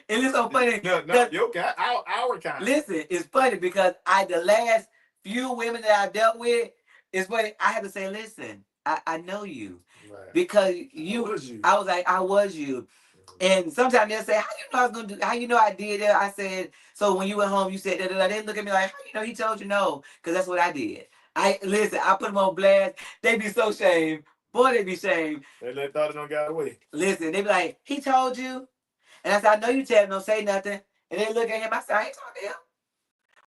it's so funny. No, not your kind. Our kind. Listen, it's funny because the last few women that I dealt with, it's funny. I had to say, listen, I know you. Right. Because you. I was like, I was you. And sometimes they'll say, how you know I was gonna do? How you know I did that? I said, so when you went home, you said that. They look at me like, how you know he told you no? Because that's what I did. I put them on blast. They be so shamed. Boy, they be shamed. They thought it don't got away. Listen, they be like, he told you. And I said, I know you tell him, don't say nothing. And they look at him, I said, I ain't talking to him.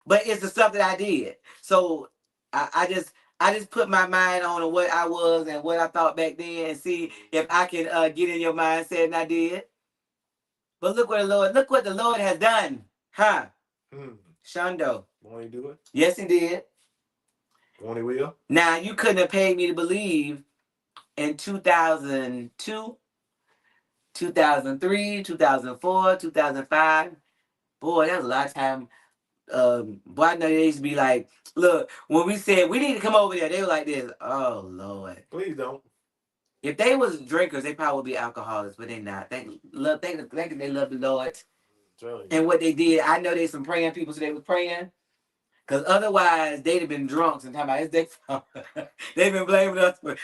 But it's the stuff that I did. So I just put my mind on what I was and what I thought back then and see if I can get in your mindset, and I did. But look what the Lord has done. Huh? Shondo. Won't he do it? Yes, he did. Won't he will? Now, you couldn't have paid me to believe in 2002, 2003, 2004, 2005. Boy, that was a lot of time. Boy, I know they used to be like, look, when we said we need to come over there, they were like this. Oh, Lord. Please don't. If they was drinkers, they probably would be alcoholics, but they're not. They love the Lord. And what they did, I know they some praying people, so they was praying. Because otherwise, they'd have been drunks and talking about it's their fault. They've been blaming us for.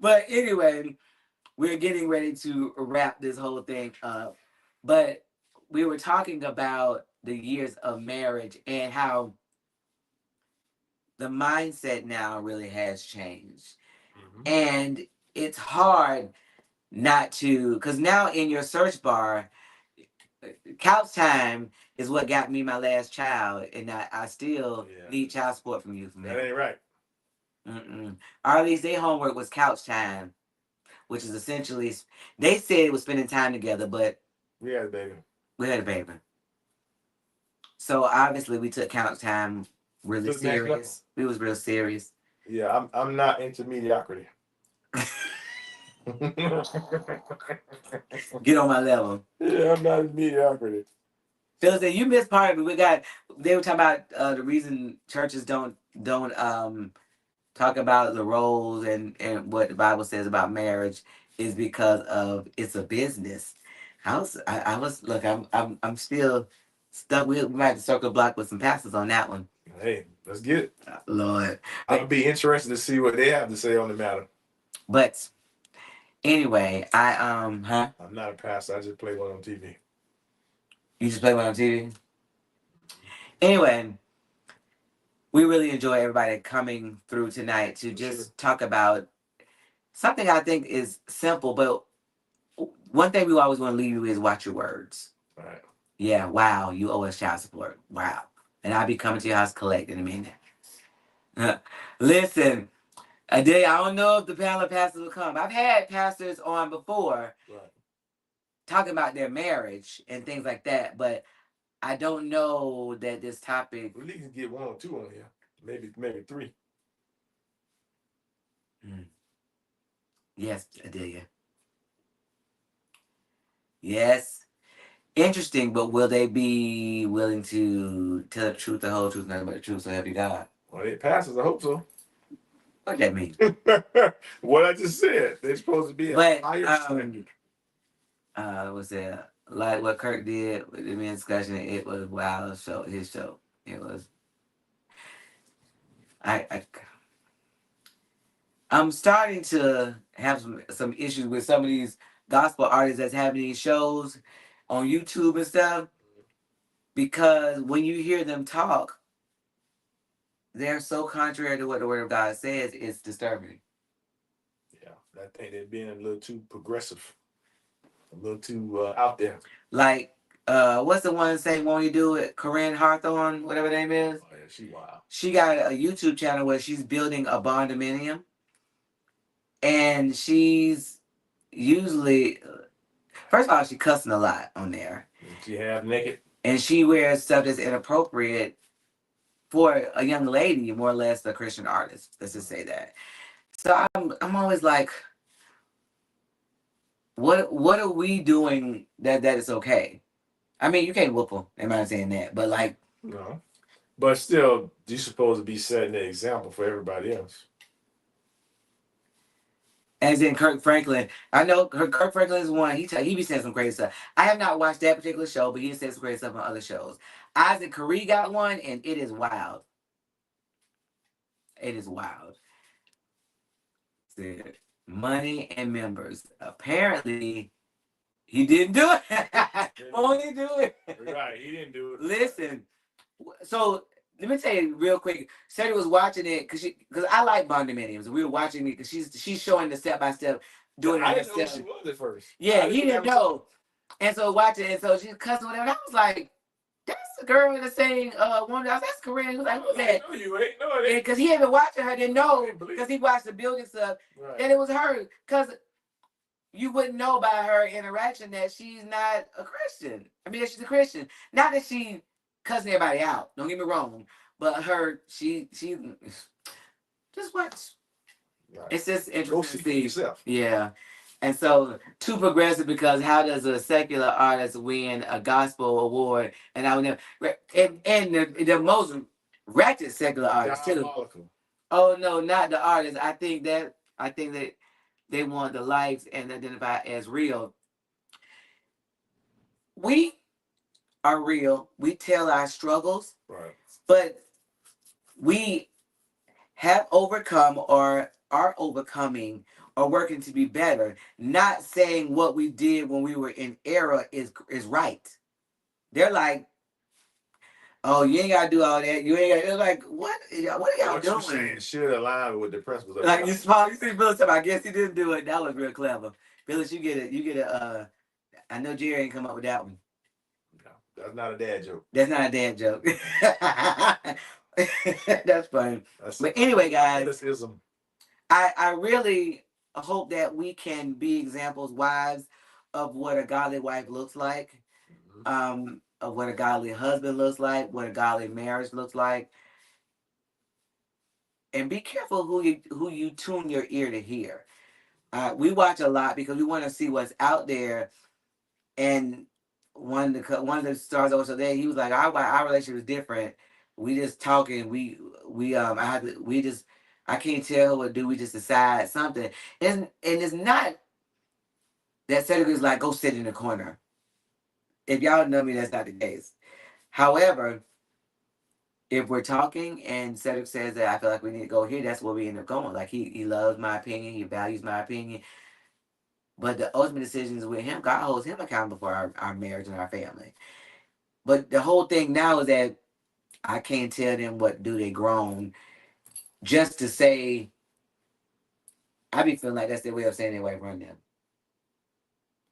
But anyway, we're getting ready to wrap this whole thing up. But we were talking about the years of marriage and how the mindset now really has changed. Mm-hmm. And it's hard not to, because now in your search bar, couch time is what got me my last child, and I still need child support from you. That ain't right. Or at least their homework was couch time, which is essentially, they said it was spending time together, but we had a baby. So obviously we took couch time really serious. We was real serious. Yeah, I'm not into mediocrity. Get on my level. Yeah, I'm not in mediocrity. Phil said you missed part of it. They were talking about the reason churches don't talk about the roles and what the Bible says about marriage is because of it's a business. I'm still stuck. We might have to circle block with some pastors on that one. Hey, let's get it. Lord. I'll be interested to see what they have to say on the matter. But anyway, I'm not a pastor. I just play one on TV. You just play one on TV? Anyway, we really enjoy everybody coming through tonight to just talk about something I think is simple, but one thing we always want to leave you is watch your words. Right. Yeah, wow, you owe us child support. Wow. And I'll be coming to your house collect in a minute. Listen, I don't know if the panel of pastors will come. I've had pastors on before talking about their marriage and things like that, but I don't know that this topic. We can get 1 or 2 on here, maybe 3. Yes, Adelia. Yes, interesting, but will they be willing to tell the truth, the whole truth, nothing but the truth, so help you God? Well, they pastors, I hope so. What that mean? What I just said. They're supposed to be a higher standard. Was it like what Kirk did with the men's discussion? It was wild. His show. It was. I'm starting to have some issues with some of these gospel artists that's having these shows on YouTube and stuff, because when you hear them talk, they're so contrary to what the Word of God says. It's disturbing. Yeah, I think they're being a little too progressive, a little too out there. Like, what's the one saying, won't you do it? Corinne Hawthorne, whatever her name is. Oh, yeah, she wild. She got a YouTube channel where she's building a barndominium. And she's usually, first of all, she cussing a lot on there. She half naked. And she wears stuff that's inappropriate for a young lady, more or less a Christian artist. Let's just say that. So I'm always like, what are we doing that is okay? I mean, you can't whoop them. I'm not saying that, but like, No. But still, you're supposed to be setting the example for everybody else. as in Kirk Franklin. I know Kirk Franklin is one. He be saying some crazy stuff. I have not watched that particular show, but he said some crazy stuff on other shows. Isaac Curry got one, and it is wild. It is wild. Said money and members. Apparently, he didn't do it. Won't he do it? Right, he didn't do it. Listen, so let me tell you real quick. Sadie was watching it because I like condominiums. We were watching it because she's showing the step by step doing it I didn't know herself. who she was at first. Yeah, he didn't know. And so watching it, and so she's cussing whatever. I was like, that's the girl that's saying one of that's Corinne. He was like, who's that? No, you ain't know it. Because he had been watching her, didn't know because he watched the building stuff, Right. and it was her. Because you wouldn't know by her interaction that she's not a Christian. I mean, she's a Christian. Not that she cussing everybody out. Don't get me wrong, but she just watch. Right. It's just Go interesting see to see. yourself. Yeah. And so, too progressive because how does a secular artist win a gospel award? And I would never, and the most ratchet secular artist too. Diabolical. Oh no, not the artist. I think that they want the likes and identify as real. We are real. We tell our struggles, Right. but we have overcome or are overcoming or working to be better. Not saying what we did when we were in error is right. They're like, oh, you ain't gotta do all that. You ain't gotta. Like, what are y'all What doing? you saying should align with the principles of Like God. you see Phyllis. I guess he didn't do it. That was real clever. Phyllis, you get it. You get a. I know Jerry ain't come up with that one. No, that's not a dad joke. That's not a dad joke. That's funny. But anyway, guys, I really hope that we can be examples, wives, of what a godly wife looks like, of what a godly husband looks like, what a godly marriage looks like, and be careful who you tune your ear to hear. We watch a lot because we want to see what's out there, and one of the stars also there, he was like, our relationship is different. We just talking. I can't tell what to do. We just decide something, and it's not that Cedric is like go sit in the corner. If y'all know me, that's not the case. However, if we're talking and Cedric says that I feel like we need to go here, that's where we end up going. Like he loves my opinion, he values my opinion. But the ultimate decision is with him. God holds him accountable for our marriage and our family. But the whole thing now is that I can't tell them what to do. They grown. Just to say, I be feeling like that's their way of saying their way run them.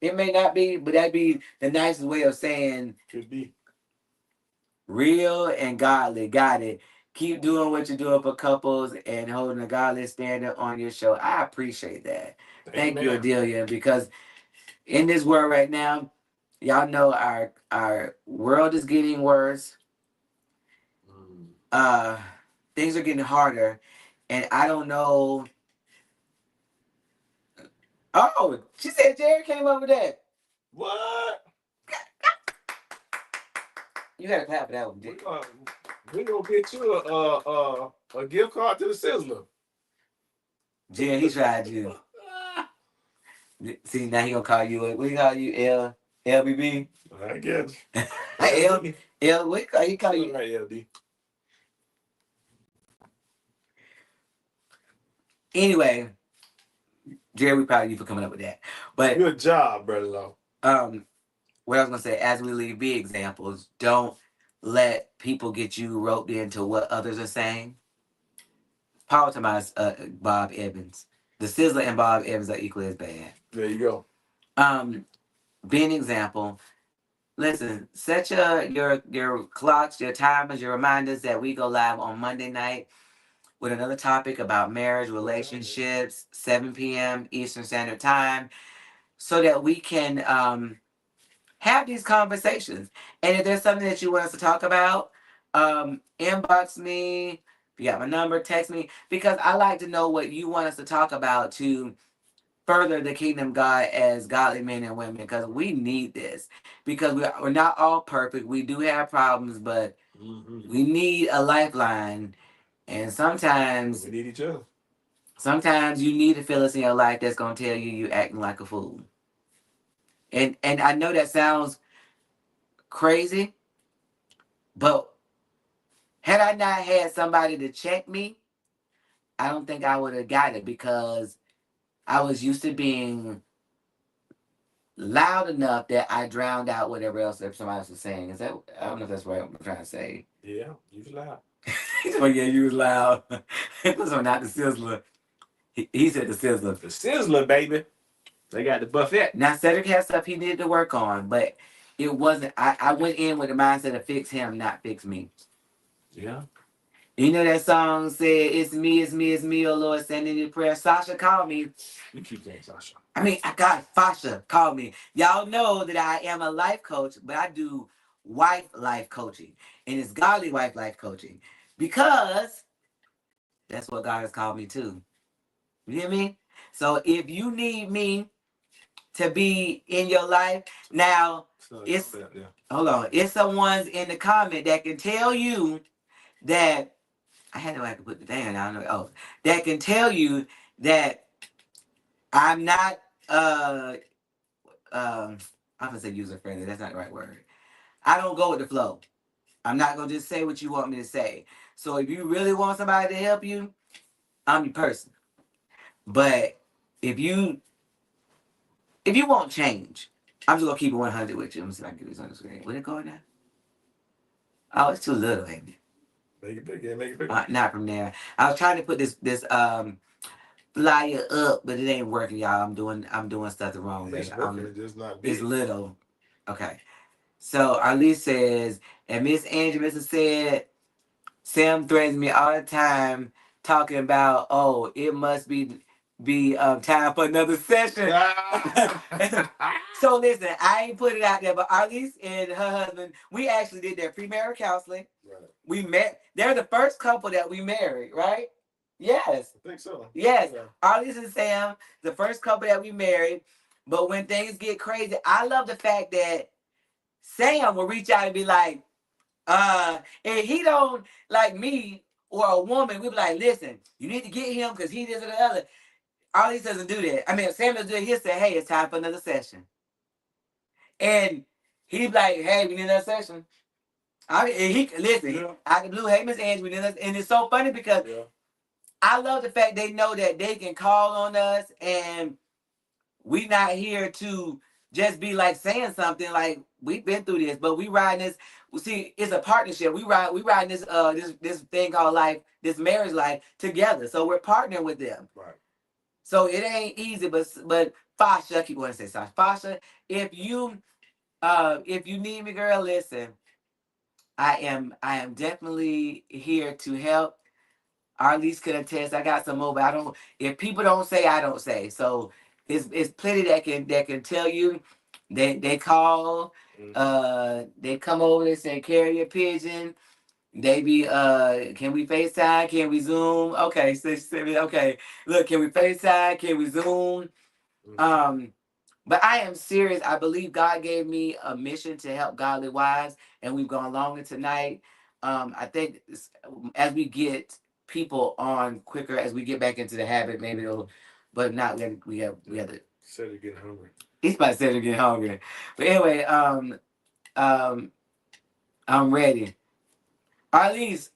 It may not be, but that'd be the nicest way of saying could be real and godly. Got it. Keep doing what you're doing for couples and holding a godly standard on your show. I appreciate that. Thank you, Adelia, because in this world right now, y'all know our world is getting worse. Things are getting harder, and I don't know. Oh, she said Jerry came up with that. What? You gotta clap for that one, Dick. We gonna get you a gift card to the Sizzler. Jerry, he tried you. See, now he gonna call you. What he call you? LBB. I guess. He call you right, LD. Anyway, Jerry, we proud of you for coming up with that. But good job, brother Law. What I was gonna say, as we leave, be examples. Don't let people get you roped into what others are saying. Power to my Bob Evans. The Sizzler and Bob Evans are equally as bad. There you go. Be an example. Listen, set your clocks, your timers, your reminders that we go live on Monday night with another topic about marriage, relationships, 7 p.m. Eastern Standard Time, so that we can have these conversations. And if there's something that you want us to talk about, inbox me, you got my number, text me, because I like to know what you want us to talk about to further the kingdom of God as godly men and women, because we need this. Because we're not all perfect. We do have problems, but we need a lifeline. And sometimes we need each other. Sometimes you need a Phyllis in your life that's gonna tell you you're acting like a fool. And I know that sounds crazy, but had I not had somebody to check me, I don't think I would have got it, because I was used to being loud enough that I drowned out whatever else that somebody else was saying. Is that, I don't know if that's what I'm trying to say. Yeah, you was loud. Oh yeah, you was loud. This one not the Sizzler. He said the Sizzler. The Sizzler, baby. They got the buffet. Now Cedric had stuff he needed to work on, but it wasn't. I went in with the mindset of fix him, not fix me. Yeah. You know that song said, it's me, it's me, it's me, oh Lord, sending you prayer. Sasha called me. You keep saying Sasha. I got Fasha called me. Y'all know that I am a life coach, but I do wife life coaching. And it's godly wife life coaching. Because that's what God has called me to. You hear me? So if you need me to be in your life, now it's hold on. It's someone's in the comment that can tell you that I had to put the thing. I don't know. Oh, that can tell you that I'm not I'm gonna say user friendly. That's not the right word. I don't go with the flow. I'm not gonna just say what you want me to say. So if you really want somebody to help you, I'm your person. But if you want change, I'm just gonna keep it 100 with you. Let me see if I can get this on the screen. What it called now? Oh, it's too little, ain't it? Make it big, yeah, make it big. Not from there. I was trying to put this flyer up, but it ain't working, y'all. I'm doing stuff the wrong way. It's working, it's just not big. It's little. Okay. So Arlene says, and Miss Angie Mr. said, Sam threatens me all the time talking about, oh, it must be time for another session. So listen, I ain't put it out there, but Arlene and her husband, we actually did their premarital counseling. Right. We met. They're the first couple that we married, right? Yes. I think so. Yes. Yeah. Arlene and Sam, the first couple that we married. But when things get crazy, I love the fact that Sam will reach out and be like, and he don't like me or a woman, we be like, listen, you need to get him because he this or the other. Arlene doesn't do that. I mean, Sam doesn't do it. He'll say, hey, it's time for another session. And he'd be like, hey, we need another session. I mean, and he listen, yeah. I can blue, hey, Miss Angie, we need another, and it's so funny because I love the fact they know that they can call on us and we not here to just be like saying something like we've been through this, but we riding this. See, it's a partnership. We riding this this thing called life, this marriage life together. So we're partnering with them. Right. So it ain't easy, but Fasha, I keep wanting to say Sasha. Fasha, if you need me, girl, listen. I am definitely here to help. Arlise could attest. I got some more, but I don't. If people don't say, I don't say. So it's plenty that can tell you. They call. They come over. They say carrier pigeon. They be can we FaceTime? Can we Zoom? Okay, okay. Look, can we FaceTime? Can we Zoom? But I am serious. I believe God gave me a mission to help godly wives, and we've gone longer tonight. I think as we get people on quicker, as we get back into the habit, maybe it'll, but not then we have to. Said you're getting hungry. He's about to say they're getting hungry. But anyway, I'm ready. Arlise,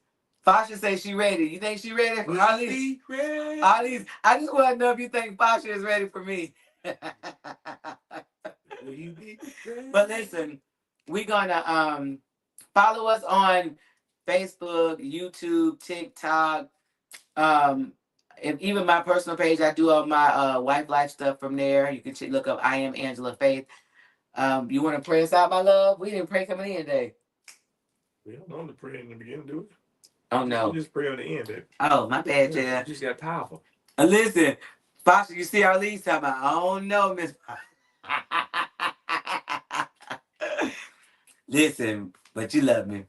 Fasha says she ready. You think she ready for Arlise? Arlise, I just want to know if you think Fasha is ready for me. But listen, we're gonna follow us on Facebook, YouTube, TikTok, and even my personal page. I do all my wife life stuff from there. You can look up I am Angela Faith. You want to pray us out, my love? We didn't pray coming in today. We don't normally pray in the beginning, do we? Oh no. You just pray on the end, baby. Oh, my bad, Chad. You just got powerful. Listen, Fasha, you see Arlene talking about, I don't know, Miss. Listen, but you love me.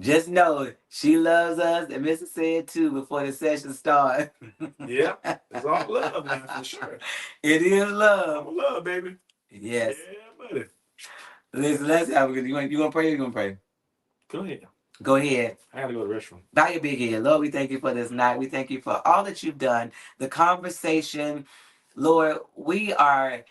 Just know she loves us, and Mr. said too before the session starts. Yeah, it's all love now for sure. It is love. I'm love, baby. Yes. Yeah, buddy. Listen, let's have a good. You gonna pray? Or you gonna pray? Go ahead. Go ahead. I gotta go to the restroom. Bow your big head. Lord, we thank you for this night. We thank you for all that you've done, the conversation. Lord, we are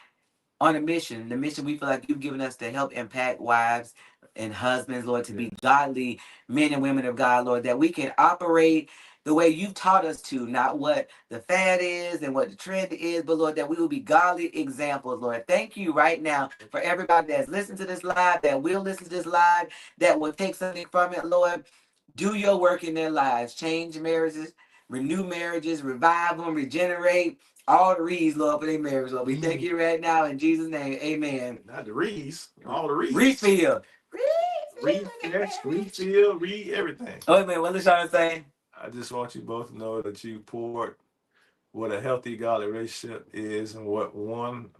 on a mission. The mission we feel like you've given us to help impact wives and husbands, Lord, to be godly men and women of God, Lord, that we can operate the way you've taught us to, not what the fad is and what the trend is, but Lord, that we will be godly examples, Lord. Thank you right now for everybody that's listened to this live, that will listen to this live, that will take something from it, Lord. Do your work in their lives. Change marriages, renew marriages, revive them, regenerate all the reeds, Lord, for their marriage, Lord. We thank you right now in Jesus' name. Amen. Not the reeds, all the reeds. Refill. Refill, read everything. Oh, man, what LaShawn say? I just want you both to know that you poured what a healthy, godly relationship is and what one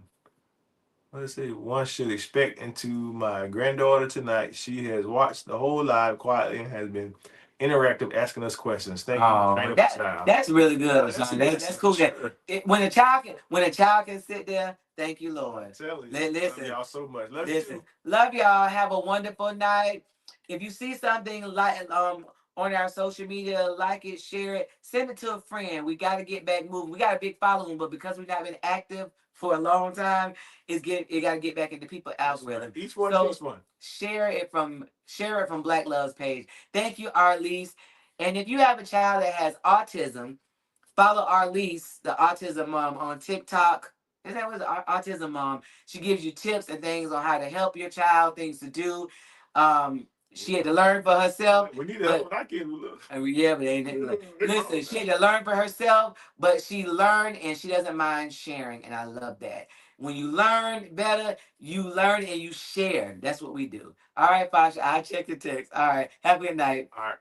should expect into my granddaughter tonight. She has watched the whole live quietly and has been interactive, asking us questions. Thank you. That's really good, LaShawn. That's cool. Sure. When a child can sit there, thank you, Lord. Listen, love y'all so much. Love you too. Love y'all. Have a wonderful night. If you see something like on our social media, like it, share it, send it to a friend. We got to get back moving. We got a big following, but because we've not been active for a long time, it got to get back into people's algorithm. Each one. Share it from Black Love's page. Thank you, Arlise. And if you have a child that has autism, follow Arlise, the autism mom, on TikTok. Is that what autism mom? She gives you tips and things on how to help your child, things to do. She had to learn for herself. We need to help when I get yeah, but ain't listen, she had to learn for herself, but she learned and she doesn't mind sharing, and I love that. When you learn better, you learn and you share. That's what we do. All right, Fasha, I'll check the text. All right, have a good night. All right.